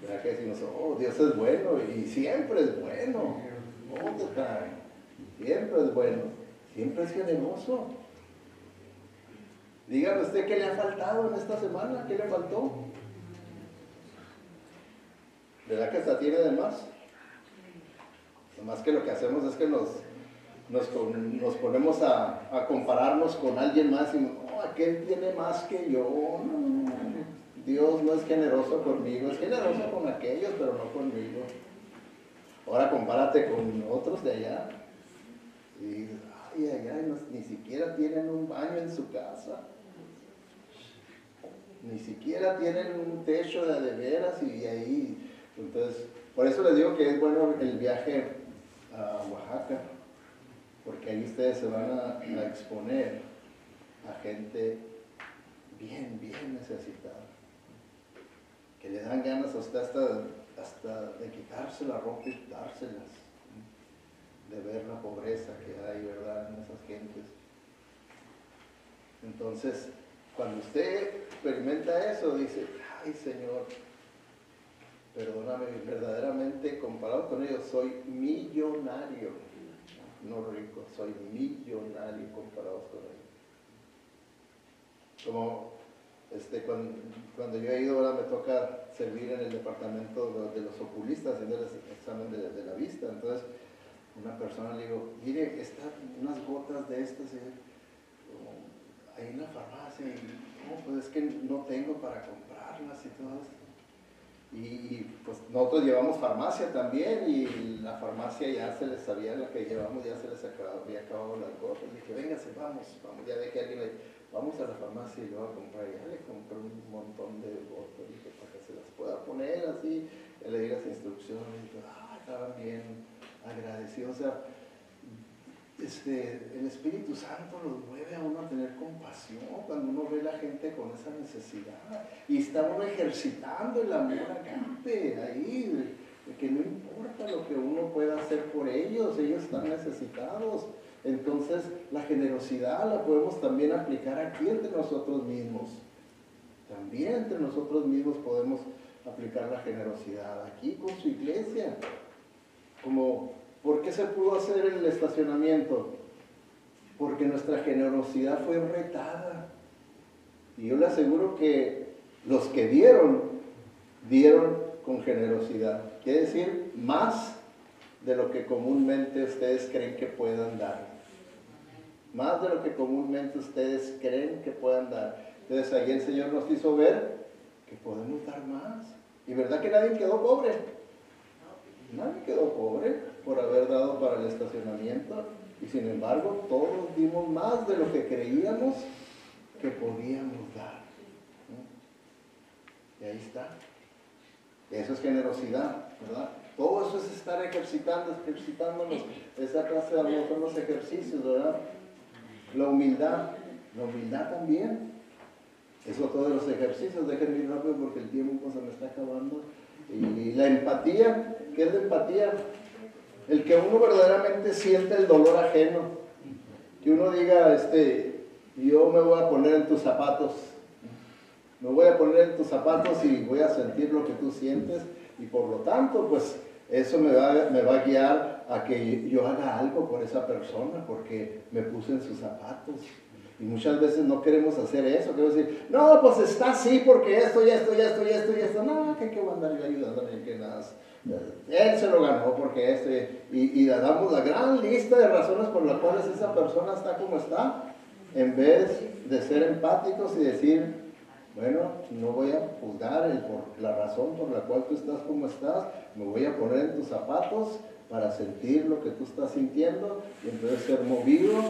¿Verdad que decimos, oh, Dios es bueno y siempre es bueno? All the time. Siempre es bueno. Siempre es generoso. Dígame usted qué le ha faltado en esta semana, qué le faltó. ¿Verdad que hasta tiene de más? Nomás que lo que hacemos es que nos ponemos a compararnos con alguien más y no, aquel tiene más que yo. No, Dios no es generoso conmigo, es generoso con aquellos, pero no conmigo. Ahora compárate con otros de allá. Y allá ni siquiera tienen un baño en su casa. Ni siquiera tienen un techo de veras y ahí. Entonces, por eso les digo que es bueno el viaje a Oaxaca, porque ahí ustedes se van a exponer a gente bien necesitada, que le dan ganas a usted hasta de quitarse la ropa y dárselas, de ver la pobreza que hay, ¿verdad?, en esas gentes. Entonces, cuando usted experimenta eso, dice, ay Señor, perdóname, verdaderamente comparado con ellos soy millonario, no rico, soy millonario comparados con ellos. Como cuando yo he ido, ahora me toca servir en el departamento de los oculistas, haciendo el examen de la vista. Entonces, una persona le digo, mire, están unas gotas de estas ahí en la farmacia, y no, pues es que no tengo para comprarlas y todo esto. Y pues nosotros llevamos farmacia también, y la farmacia ya se les sabía lo que llevamos, ya se les había acabado las gotas. Y dije, véngase, vamos, ya de que alguien le vamos a la farmacia y yo voy a comprar. Ya le compré un montón de gotas, dije, para que se las pueda poner así, le di las instrucciones, y dije, estaban bien agradecidos. O sea, el Espíritu Santo los mueve a uno a tener compasión cuando uno ve a la gente con esa necesidad, y está uno ejercitando el amor agape ahí, de que no importa lo que uno pueda hacer por ellos están necesitados. Entonces la generosidad la podemos también aplicar aquí entre nosotros mismos. También entre nosotros mismos podemos aplicar la generosidad aquí con su iglesia. Como, ¿por qué se pudo hacer el estacionamiento? Porque nuestra generosidad fue retada. Y yo le aseguro que los que dieron con generosidad. Quiere decir, más de lo que comúnmente ustedes creen que puedan dar. Más de lo que comúnmente ustedes creen que puedan dar. Entonces ahí el Señor nos hizo ver que podemos dar más. Y verdad que nadie quedó pobre. Nadie quedó pobre por haber dado para el estacionamiento. Y sin embargo, todos dimos más de lo que creíamos que podíamos dar. Y ahí está. Eso es generosidad, ¿verdad? Todo eso es estar ejercitándonos. Esa clase de amor son los ejercicios, ¿verdad? La humildad también. Es otro de los ejercicios. Déjenme ir rápido porque el tiempo se me está acabando. Y la empatía, ¿qué es la empatía? El que uno verdaderamente siente el dolor ajeno. Que uno diga, yo me voy a poner en tus zapatos. Me voy a poner en tus zapatos y voy a sentir lo que tú sientes. Y por lo tanto, pues, eso me va a guiar a que yo haga algo por esa persona, porque me puse en sus zapatos. Y muchas veces no queremos hacer eso, queremos decir, no, pues está así porque esto y esto y esto y esto y esto. No, que voy a andar yo ayudándole, que nada. Él se lo ganó porque y damos la gran lista de razones por las cuales esa persona está como está, en vez de ser empáticos y decir, bueno, no voy a juzgar por la razón por la cual tú estás como estás, me voy a poner en tus zapatos para sentir lo que tú estás sintiendo y entonces ser movido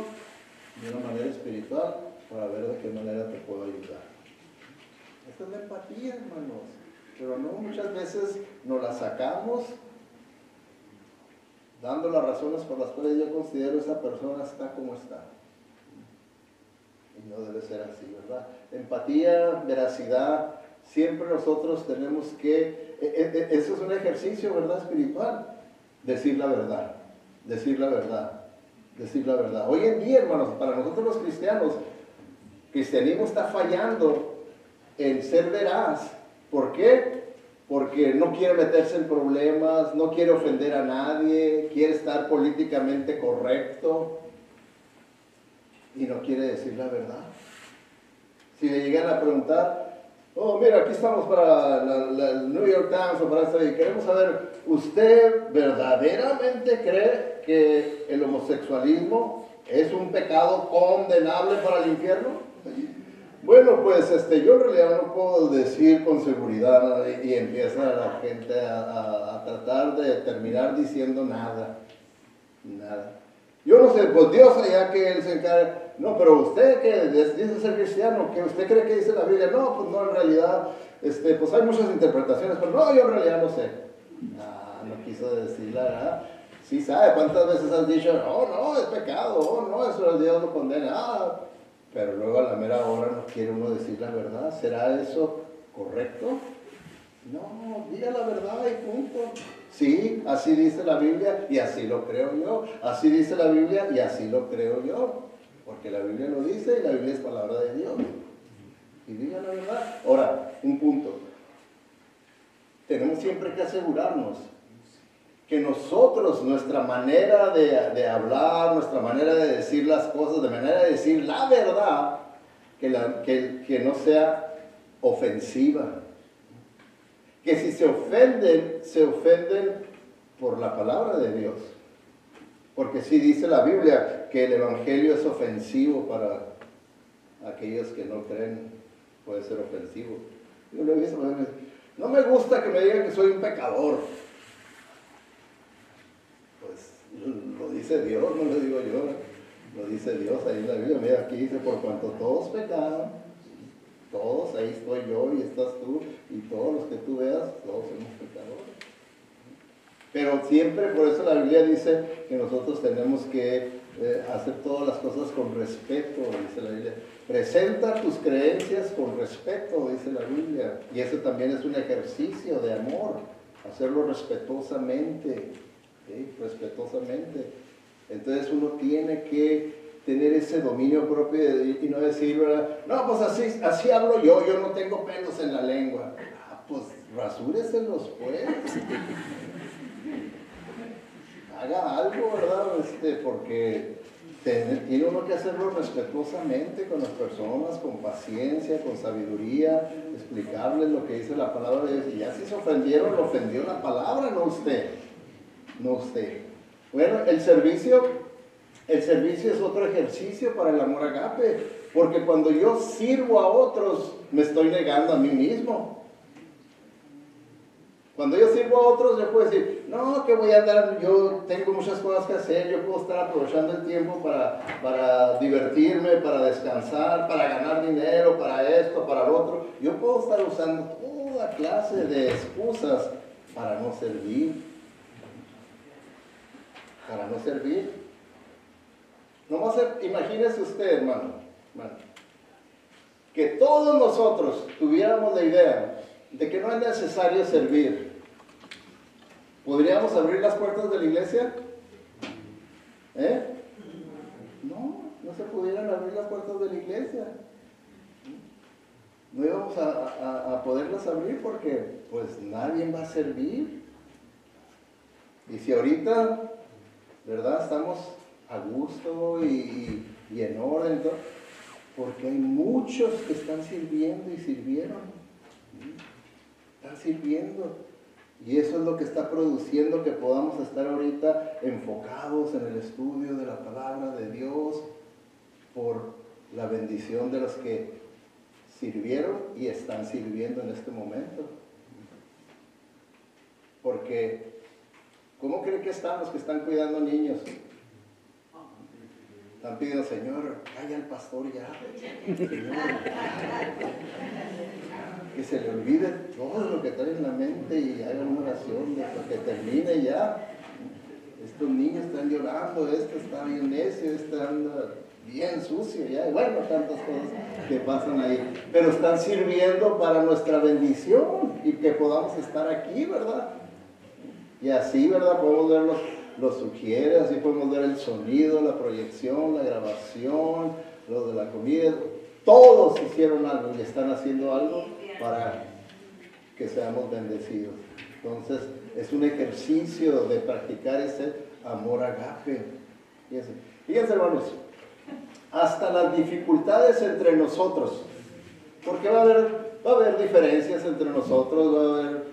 de una manera espiritual para ver de qué manera te puedo ayudar. Esta es la empatía, hermanos, pero no muchas veces nos la sacamos dando las razones por las cuales yo considero esa persona está como está. Y no debe ser así, ¿verdad? Empatía, veracidad, siempre nosotros tenemos que, eso es un ejercicio, ¿verdad? Espiritual, decir la verdad, decir la verdad. Decir la verdad. Hoy en día, hermanos, para nosotros los cristianos, cristianismo está fallando en ser veraz. ¿Por qué? Porque no quiere meterse en problemas, no quiere ofender a nadie, quiere estar políticamente correcto y no quiere decir la verdad. Si le llegan a preguntar, oh, mira, aquí estamos para el New York Times o para esto, y queremos saber, ¿usted verdaderamente cree que el homosexualismo es un pecado condenable para el infierno? Bueno, pues yo en realidad no puedo decir con seguridad, y empieza la gente a tratar de terminar diciendo nada. Yo no sé, pues Dios allá que Él se encarga. No, pero usted que dice ser cristiano, ¿que usted cree que dice la Biblia? No, pues no, en realidad, pues hay muchas interpretaciones, pero no, yo en realidad no sé. No quiso decirla, ¿verdad? Sí sabe, ¿cuántas veces has dicho, no, es pecado, no, eso Dios lo condena, pero luego a la mera hora no quiere uno decir la verdad? ¿Será eso correcto? No, diga la verdad y punto. Sí, así dice la Biblia y así lo creo yo. Así dice la Biblia y así lo creo yo. Porque la Biblia lo dice y la Biblia es palabra de Dios. Y diga la verdad. Ahora, un punto. Tenemos siempre que asegurarnos que nosotros, nuestra manera de hablar, nuestra manera de decir las cosas, de manera de decir la verdad, que no sea ofensiva. Que si se ofenden por la palabra de Dios. Porque sí dice la Biblia que el Evangelio es ofensivo para aquellos que no creen, puede ser ofensivo. Yo lo he visto, no me gusta que me digan que soy un pecador. Pues lo dice Dios, no lo digo yo, lo dice Dios ahí en la Biblia. Mira, aquí dice, por cuanto todos pecaron, todos, ahí estoy yo y estás tú, y todos los que tú veas, todos somos pecadores. Pero siempre, por eso la Biblia dice que nosotros tenemos que hacer todas las cosas con respeto, dice la Biblia. Presenta tus creencias con respeto, dice la Biblia. Y eso también es un ejercicio de amor, hacerlo respetuosamente, ¿sí? Respetuosamente. Entonces uno tiene que tener ese dominio propio y no decir, ¿verdad? No, pues así hablo yo no tengo pelos en la lengua. Pues rasúreselos, pues. Haga algo, ¿verdad? Porque tiene uno que hacerlo respetuosamente con las personas, con paciencia, con sabiduría, explicarles lo que dice la palabra de Dios. Y ya si se ofendieron, lo ofendió la palabra, no usted. no usted. Bueno, el servicio es otro ejercicio para el amor agape, porque cuando yo sirvo a otros, me estoy negando a mí mismo. Cuando yo sirvo a otros, yo puedo decir, no, que voy a andar, yo tengo muchas cosas que hacer, yo puedo estar aprovechando el tiempo para divertirme, para descansar, para ganar dinero, para esto, para lo otro. Yo puedo estar usando toda clase de excusas para no servir. Para no servir. Nomás imagínese usted, hermano, que todos nosotros tuviéramos la idea de que no es necesario servir. ¿Podríamos abrir las puertas de la iglesia? No se pudieran abrir las puertas de la iglesia. No íbamos a poderlas abrir porque pues nadie va a servir. Y si ahorita, ¿verdad? Estamos a gusto y en orden, ¿no? Porque hay muchos que están sirviendo y sirvieron. Están sirviendo. Y eso es lo que está produciendo que podamos estar ahorita enfocados en el estudio de la palabra de Dios por la bendición de los que sirvieron y están sirviendo en este momento. Porque, ¿cómo creen que están los que están cuidando niños? Están pidiendo, Señor, calla al pastor ya. Señor, que se le olvide todo lo que trae en la mente y haga una oración de que termine ya. Estos niños están llorando, este está bien necio, este anda bien sucio ya. Y bueno, tantas cosas que pasan ahí. Pero están sirviendo para nuestra bendición y que podamos estar aquí, ¿verdad? Y así, ¿verdad? Podemos ver los sugieres, así podemos ver el sonido, la proyección, la grabación, lo de la comida. Todos hicieron algo y están haciendo algo para que seamos bendecidos. Entonces, es un ejercicio de practicar ese amor agape. Fíjense, hermanos, hasta las dificultades entre nosotros, porque va a haber diferencias entre nosotros, va a haber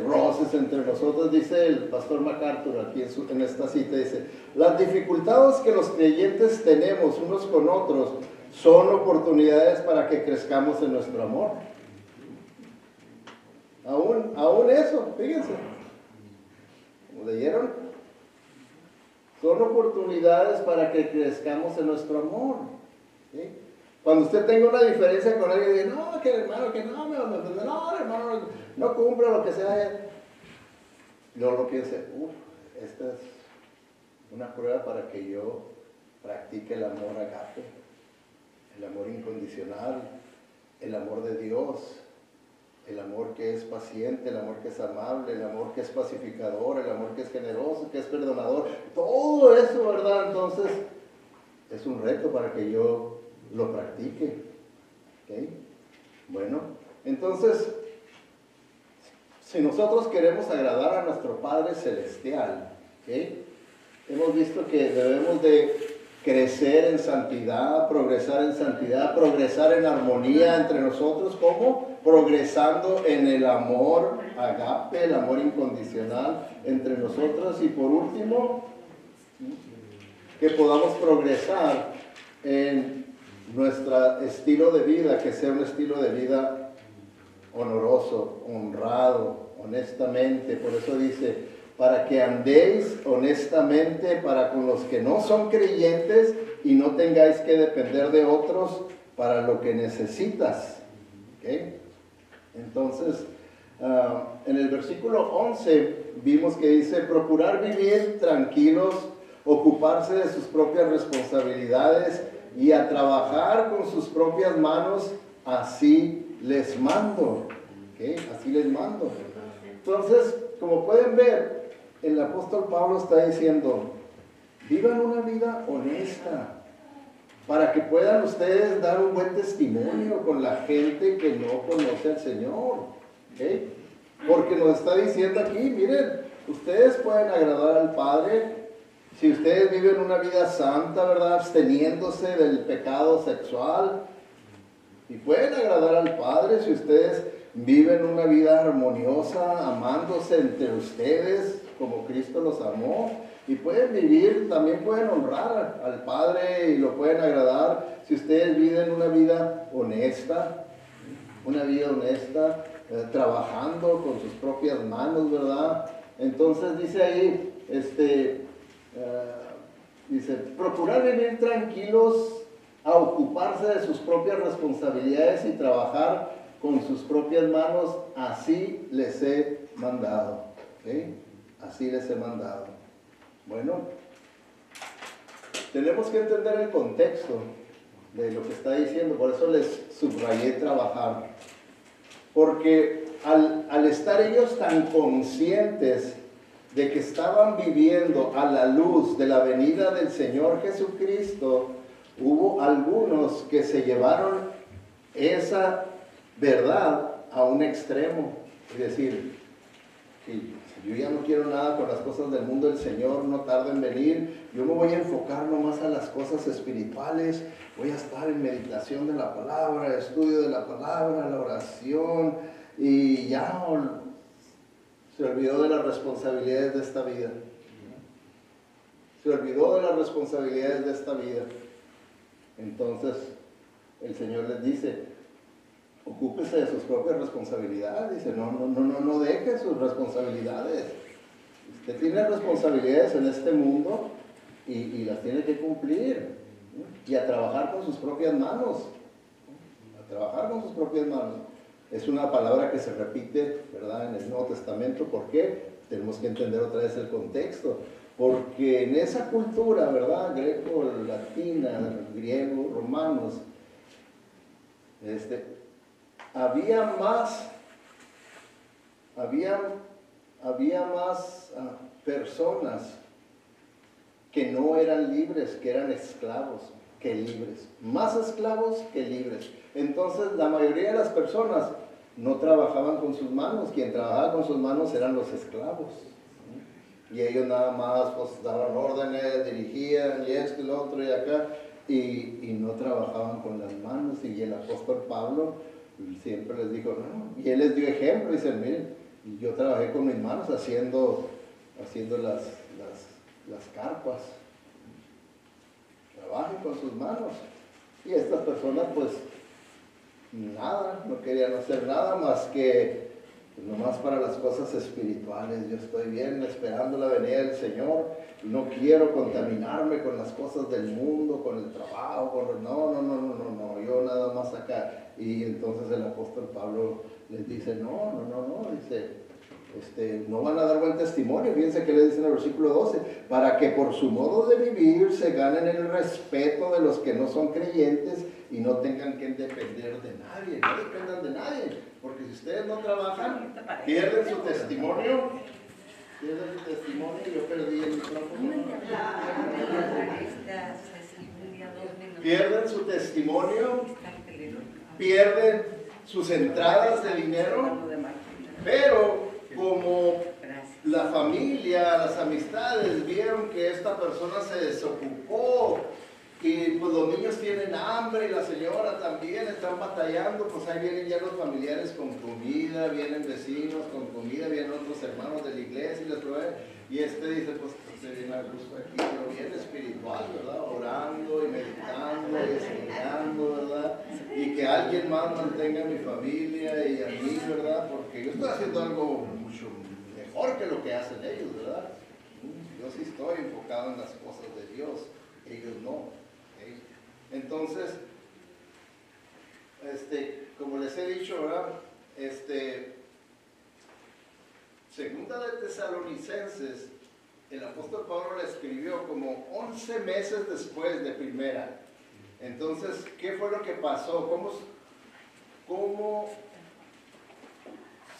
roces entre nosotros, dice el pastor MacArthur aquí en esta cita, dice, las dificultades que los creyentes tenemos unos con otros son oportunidades para que crezcamos en nuestro amor. Aún eso, fíjense, como leyeron, son oportunidades para que crezcamos en nuestro amor. ¿Sí? Cuando usted tenga una diferencia con alguien y dice, no, que hermano, que no, hermano, no cumple lo que sea. Luego lo piense, esta es una prueba para que yo practique el amor agape, el amor incondicional, el amor de Dios, el amor que es paciente, el amor que es amable, el amor que es pacificador, el amor que es generoso, que es perdonador. Todo eso, ¿verdad? Entonces, es un reto para que yo lo practique. ¿Okay? Bueno, entonces, si nosotros queremos agradar a nuestro Padre Celestial, ¿okay? Hemos visto que debemos de crecer en santidad, progresar en armonía entre nosotros. ¿Cómo? Progresando en el amor agape, el amor incondicional entre nosotros. Y por último, que podamos progresar en nuestro estilo de vida, que sea un estilo de vida honoroso, honrado, honestamente. Por eso dice, para que andéis honestamente para con los que no son creyentes y no tengáis que depender de otros para lo que necesitas. ¿Okay? Entonces, en el versículo 11 vimos que dice, procurar vivir tranquilos, ocuparse de sus propias responsabilidades y a trabajar con sus propias manos, así les mando. ¿Okay? Así les mando. Entonces, como pueden ver, el apóstol Pablo está diciendo, vivan una vida honesta, para que puedan ustedes dar un buen testimonio con la gente que no conoce al Señor. ¿Okay? Porque nos está diciendo aquí, miren, ustedes pueden agradar al Padre si ustedes viven una vida santa, ¿verdad? Absteniéndose del pecado sexual. Y pueden agradar al Padre si ustedes viven una vida armoniosa, amándose entre ustedes como Cristo los amó, y pueden vivir, también pueden honrar al Padre y lo pueden agradar si ustedes viven una vida honesta, trabajando con sus propias manos, ¿verdad? Entonces dice ahí, dice, procurar vivir tranquilos, a ocuparse de sus propias responsabilidades y trabajar con sus propias manos, así les he mandado. ¿Okay? Así les he mandado. Bueno, tenemos que entender el contexto de lo que está diciendo, por eso les subrayé trabajar. Porque al estar ellos tan conscientes de que estaban viviendo a la luz de la venida del Señor Jesucristo, hubo algunos que se llevaron esa verdad a un extremo. Es decir, yo ya no quiero nada con las cosas del mundo, el Señor no tarda en venir, yo me voy a enfocar nomás a las cosas espirituales, voy a estar en meditación de la palabra, estudio de la palabra, la oración, y ya se olvidó de las responsabilidades de esta vida. Se olvidó de las responsabilidades de esta vida. Entonces, el Señor les dice, ocúpese de sus propias responsabilidades. Dice, no deje sus responsabilidades. Usted tiene responsabilidades en este mundo y las tiene que cumplir. Y a trabajar con sus propias manos. A trabajar con sus propias manos. Es una palabra que se repite, ¿verdad?, en el Nuevo Testamento. ¿Por qué? Tenemos que entender otra vez el contexto. Porque en esa cultura, ¿verdad?, greco-latina, griego, romanos, había más personas que no eran libres, que eran esclavos, que libres. Más esclavos que libres. Entonces, la mayoría de las personas no trabajaban con sus manos. Quien trabajaba con sus manos eran los esclavos. Y ellos nada más pues daban órdenes, dirigían, y esto y lo otro y acá, y no trabajaban con las manos. Y el apóstol Pablo siempre les dijo, no, y él les dio ejemplo, y dice, miren, yo trabajé con mis manos haciendo las carpas. Trabajen con sus manos. Y estas personas pues nada, no querían hacer nada más que pues, nomás para las cosas espirituales. Yo estoy bien esperando la venida del Señor, no quiero contaminarme con las cosas del mundo, con el trabajo, no, yo nada más acá. Y entonces el apóstol Pablo les dice, dice, no van a dar buen testimonio. Fíjense que le dice en el versículo 12, para que por su modo de vivir se ganen el respeto de los que no son creyentes y no tengan que depender de nadie. No dependan de nadie, porque si ustedes no trabajan, pierden su testimonio. Yo perdí el micrófono. Pierden su testimonio, pierden sus entradas de dinero, pero como la familia, las amistades vieron que esta persona se desocupó y pues los niños tienen hambre y la señora también están batallando, pues ahí vienen ya los familiares con comida, vienen vecinos con comida, vienen otros hermanos de la iglesia y les proveen. Y dice, pues se viene a gusto aquí, pero bien espiritual, ¿verdad? Orando y meditando y estudiando, ¿verdad? Y que alguien más mantenga a mi familia y a mí, ¿verdad? Porque yo estoy haciendo algo mucho mejor que lo que hacen ellos, ¿verdad? Yo sí estoy enfocado en las cosas de Dios, ellos no. ¿Okay? Entonces, como les he dicho, ¿verdad? Segunda de Tesalonicenses, el apóstol Pablo la escribió como 11 meses después de primera. Entonces, ¿qué fue lo que pasó? ¿Cómo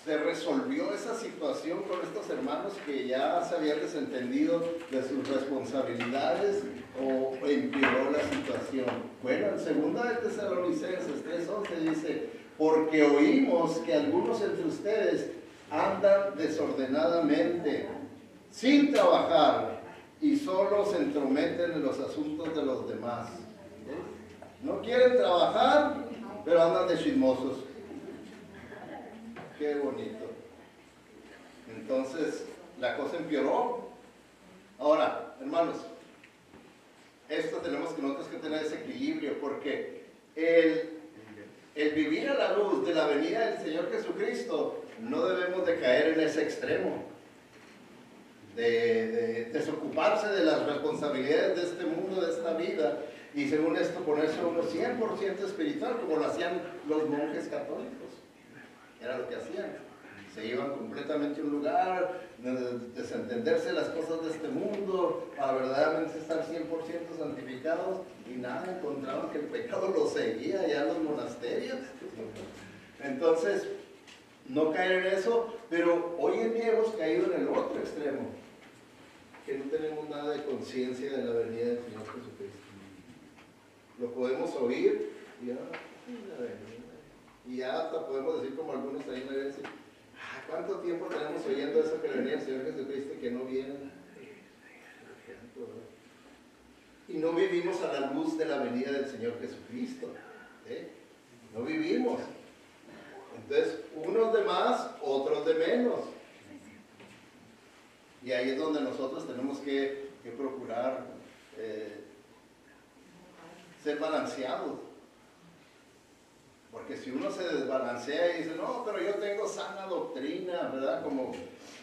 se resolvió esa situación con estos hermanos que ya se habían desentendido de sus responsabilidades o empeoró la situación? Bueno, en segunda de Tesalonicenses 3:11 dice, porque oímos que algunos entre ustedes andan desordenadamente, sin trabajar, y solo se entrometen en los asuntos de los demás. No quieren trabajar, pero andan de chismosos. Qué bonito. Entonces, la cosa empeoró. Ahora, hermanos, esto tenemos que nosotros que tener ese equilibrio, porque el vivir a la luz de la venida del Señor Jesucristo, no debemos de caer en ese extremo, de desocuparse de las responsabilidades de este mundo, de esta vida, y según esto ponerse uno 100% espiritual, como lo hacían los monjes católicos. Era lo que hacían. Se iban completamente a un lugar, desentenderse de las cosas de este mundo, para verdaderamente estar 100% santificados, y nada, encontraban que el pecado los seguía allá en los monasterios. Entonces, no caer en eso, pero hoy en día hemos caído en el otro extremo, que no tenemos nada de conciencia de la venida del Señor Jesucristo. Lo podemos oír y ya hasta podemos decir como algunos ahí en la iglesia, ¿cuánto tiempo tenemos oyendo eso que venía el Señor Jesucristo y que no viene? Y no vivimos a la luz de la venida del Señor Jesucristo. No vivimos. Entonces, unos de más, otros de menos. Y ahí es donde nosotros tenemos que procurar ser balanceados. Porque si uno se desbalancea y dice, no, pero yo tengo sana doctrina, ¿verdad? Como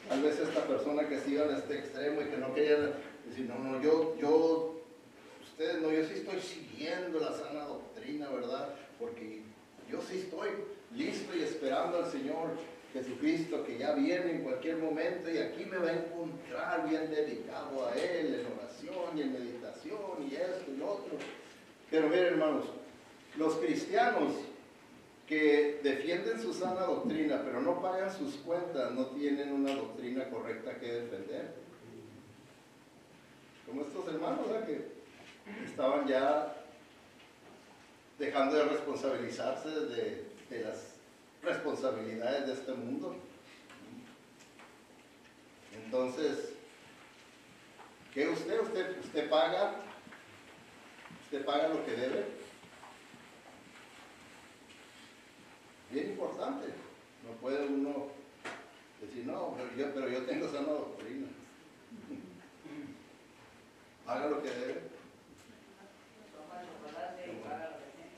tal vez esta persona que siga en este extremo y que no quería decir, no, ustedes no, yo sí estoy siguiendo la sana doctrina, ¿verdad? Porque yo sí estoy listo y esperando al Señor Jesucristo, que ya viene en cualquier momento y aquí me va a encontrar bien dedicado a Él, en oración y en meditación y esto y lo otro. Pero miren, hermanos, los cristianos que defienden su sana doctrina, pero no pagan sus cuentas, no tienen una doctrina correcta que defender. Como estos hermanos, ¿verdad? Que estaban ya dejando de responsabilizarse de las responsabilidades de este mundo. Entonces, ¿qué usted paga? ¿Usted paga lo que debe? Bien importante. No puede uno decir, no, pero yo tengo sana doctrina. Haga lo que debe.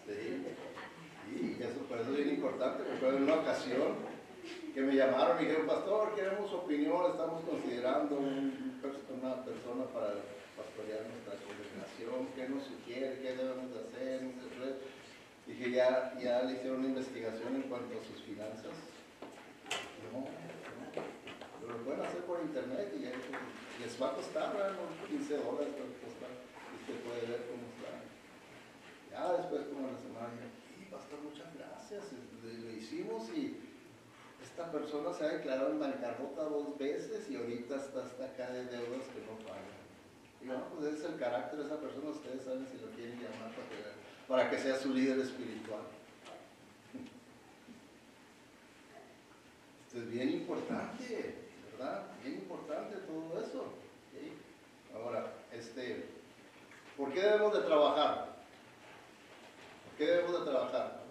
Sí, eso por eso es bien importante. Recuerdo en una ocasión que me llamaron y dijeron, pastor, queremos su opinión, estamos considerando una persona para pastorear nuestra congregación, ¿qué nos sugiere? ¿Qué debemos de hacer? Dije, ya le hicieron una investigación en cuanto a sus finanzas. No, pero lo pueden hacer por internet y les va a costar, ¿no? $15 para costar. Usted puede ver cómo está. Ya después, como la semana, pastor, muchas gracias, lo hicimos y esta persona se ha declarado en bancarrota 2 veces y ahorita está hasta acá de deudas que no paga. Y bueno, pues ese es el carácter de esa persona, ustedes saben si lo quieren llamar para que sea su líder espiritual. Esto es bien importante, ¿verdad? Bien importante todo eso. ¿Sí? Ahora, ¿por qué debemos de trabajar? ¿Por qué debemos de trabajar?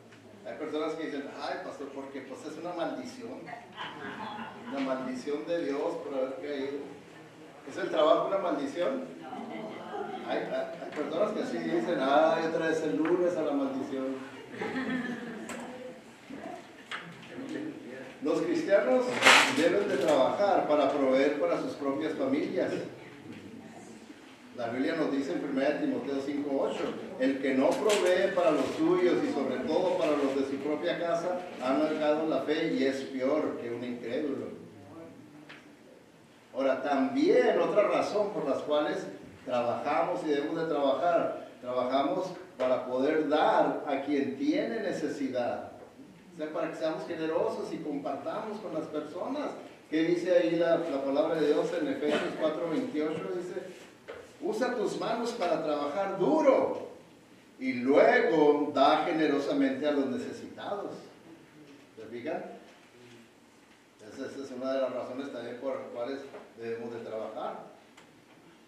Hay personas que dicen, ay, pastor, porque pues es una maldición de Dios por haber caído. ¿Es el trabajo una maldición? Hay personas que así dicen, ay, otra vez el lunes a la maldición. Los cristianos deben de trabajar para proveer para sus propias familias. La Biblia nos dice en 1 Timoteo 5:8, el que no provee para los suyos y sobre todo para los de su propia casa, ha negado la fe y es peor que un incrédulo. Ahora, también otra razón por las cuales trabajamos y debemos de trabajar, trabajamos para poder dar a quien tiene necesidad. O sea, para que seamos generosos y compartamos con las personas. ¿Qué dice ahí la palabra de Dios en Efesios 4:28? Dice, usa tus manos para trabajar duro y luego da generosamente a los necesitados. ¿Se fijan? Esa es una de las razones también por las cuales debemos de trabajar.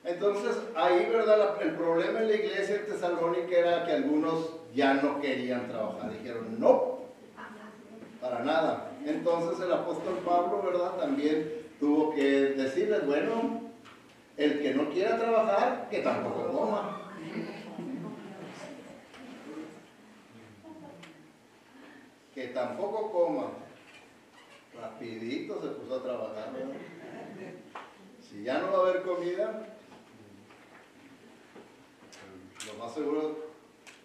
Entonces, ahí, ¿verdad? El problema en la iglesia de Tesalónica era que algunos ya no querían trabajar. Dijeron, no, para nada. Entonces el apóstol Pablo, ¿verdad? También tuvo que decirles, bueno, el que no quiera trabajar, que tampoco coma. Que tampoco coma. Rapidito se puso a trabajar, ¿verdad? Si ya no va a haber comida, lo más seguro,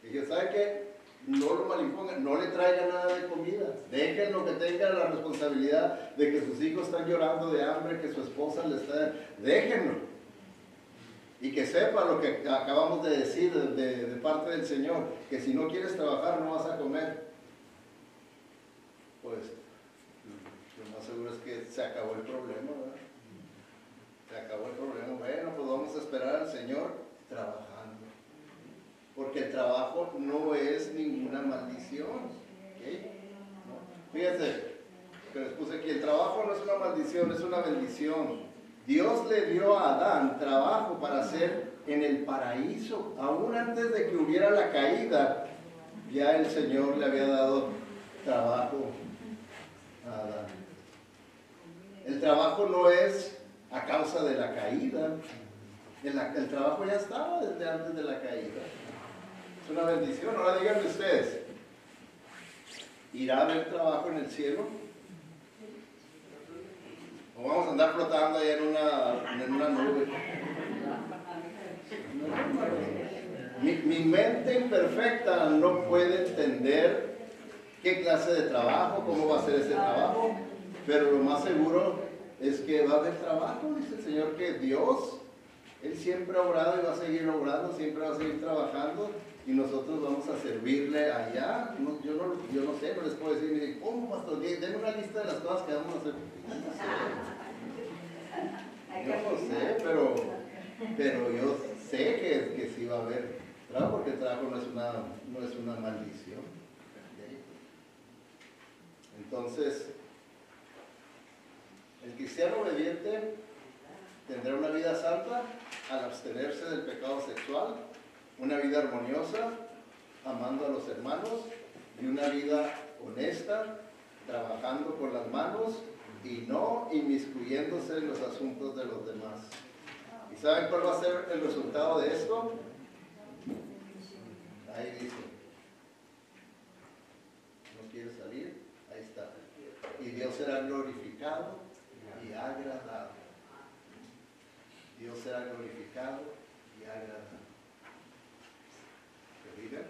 dije, ¿sabe qué? No lo malimpongan, no le traigan nada de comida. Déjenlo que tenga la responsabilidad de que sus hijos están llorando de hambre, que su esposa le está... Déjenlo. Y que sepa lo que acabamos de decir de parte del Señor, que si no quieres trabajar no vas a comer. Pues, lo más seguro es que se acabó el problema, ¿verdad? Se acabó el problema. Bueno, pues vamos a esperar al Señor trabajando. Porque el trabajo no es ninguna maldición. ¿Okay? ¿No? Fíjense, que les puse aquí, el trabajo no es una maldición, es una bendición. Dios le dio a Adán trabajo para hacer en el paraíso. Aún antes de que hubiera la caída, ya el Señor le había dado trabajo a Adán. El trabajo no es a causa de la caída. El trabajo ya estaba desde antes de la caída. Es una bendición. Ahora díganme ustedes, ¿irá a haber trabajo en el cielo? ¿O vamos a andar flotando ahí en una nube? Mi mente imperfecta no puede entender qué clase de trabajo, cómo va a ser ese trabajo, pero lo más seguro es que va a haber trabajo. Dice el Señor que Dios, Él siempre ha obrado y va a seguir obrando, siempre va a seguir trabajando, y nosotros vamos a servirle allá. Yo no sé, no les puedo decir, mire, ¿cómo, pastor? Denme una lista de las cosas que vamos a hacer. Yo no sé, pero yo sé que sí va a haber trabajo, porque el trabajo no es una maldición. Entonces, el cristiano obediente tendrá una vida santa al abstenerse del pecado sexual, una vida armoniosa, amando a los hermanos, y una vida honesta, trabajando con las manos y no inmiscuyéndose en los asuntos de los demás. ¿Y saben cuál va a ser el resultado de esto? Ahí dice. ¿No quiere salir? Ahí está. Y Dios será glorificado y agradado. Dios será glorificado y agradado. ¿Se fijan?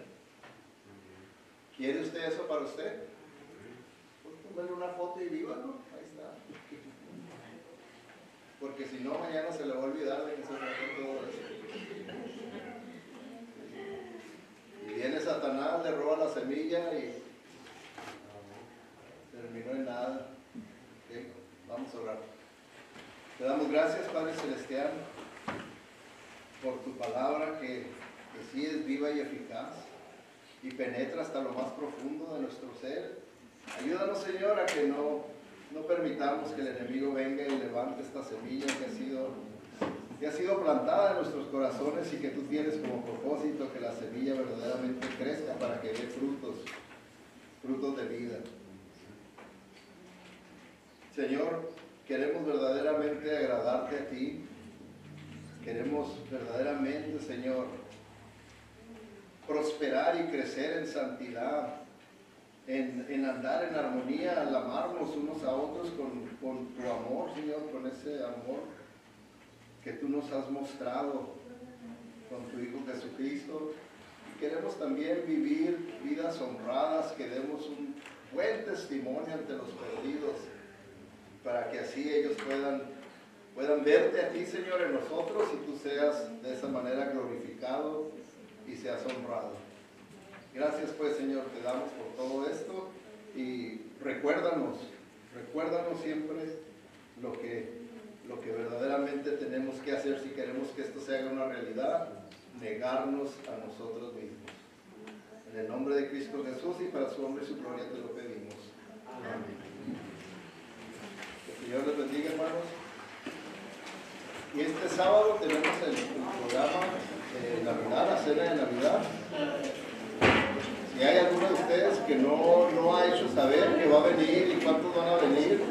¿Quiere usted eso para usted? Pues tómale una foto y vívalo. Ahí está. Porque si no, mañana se le va a olvidar de que se trató todo eso. Y viene Satanás, le roba la semilla y terminó en nada. ¿Okay? Vamos a orar. Te damos gracias, Padre Celestial, por tu palabra que sí es viva y eficaz y penetra hasta lo más profundo de nuestro ser. Ayúdanos, Señor, a que no permitamos que el enemigo venga y levante esta semilla que ha sido plantada en nuestros corazones y que tú tienes como propósito que la semilla verdaderamente crezca para que dé frutos de vida. Señor, queremos verdaderamente agradarte a ti. Queremos verdaderamente, Señor, prosperar y crecer en santidad, en andar en armonía, al amarnos unos a otros con tu amor, Señor, con ese amor que tú nos has mostrado con tu Hijo Jesucristo. Y queremos también vivir vidas honradas, que demos un buen testimonio ante los perdidos, para que así ellos puedan verte a ti, Señor, en nosotros, y tú seas de esa manera glorificado y seas honrado. Gracias, pues, Señor, te damos por todo esto, y recuérdanos siempre lo que verdaderamente tenemos que hacer si queremos que esto se haga una realidad: negarnos a nosotros mismos. En el nombre de Cristo Jesús y para su nombre y su gloria te lo pedimos. Amén. Que el Señor les bendiga, hermanos. Y este sábado tenemos el programa de Navidad, la cena de Navidad. Si hay alguno de ustedes que no ha hecho saber que va a venir y cuántos van a venir,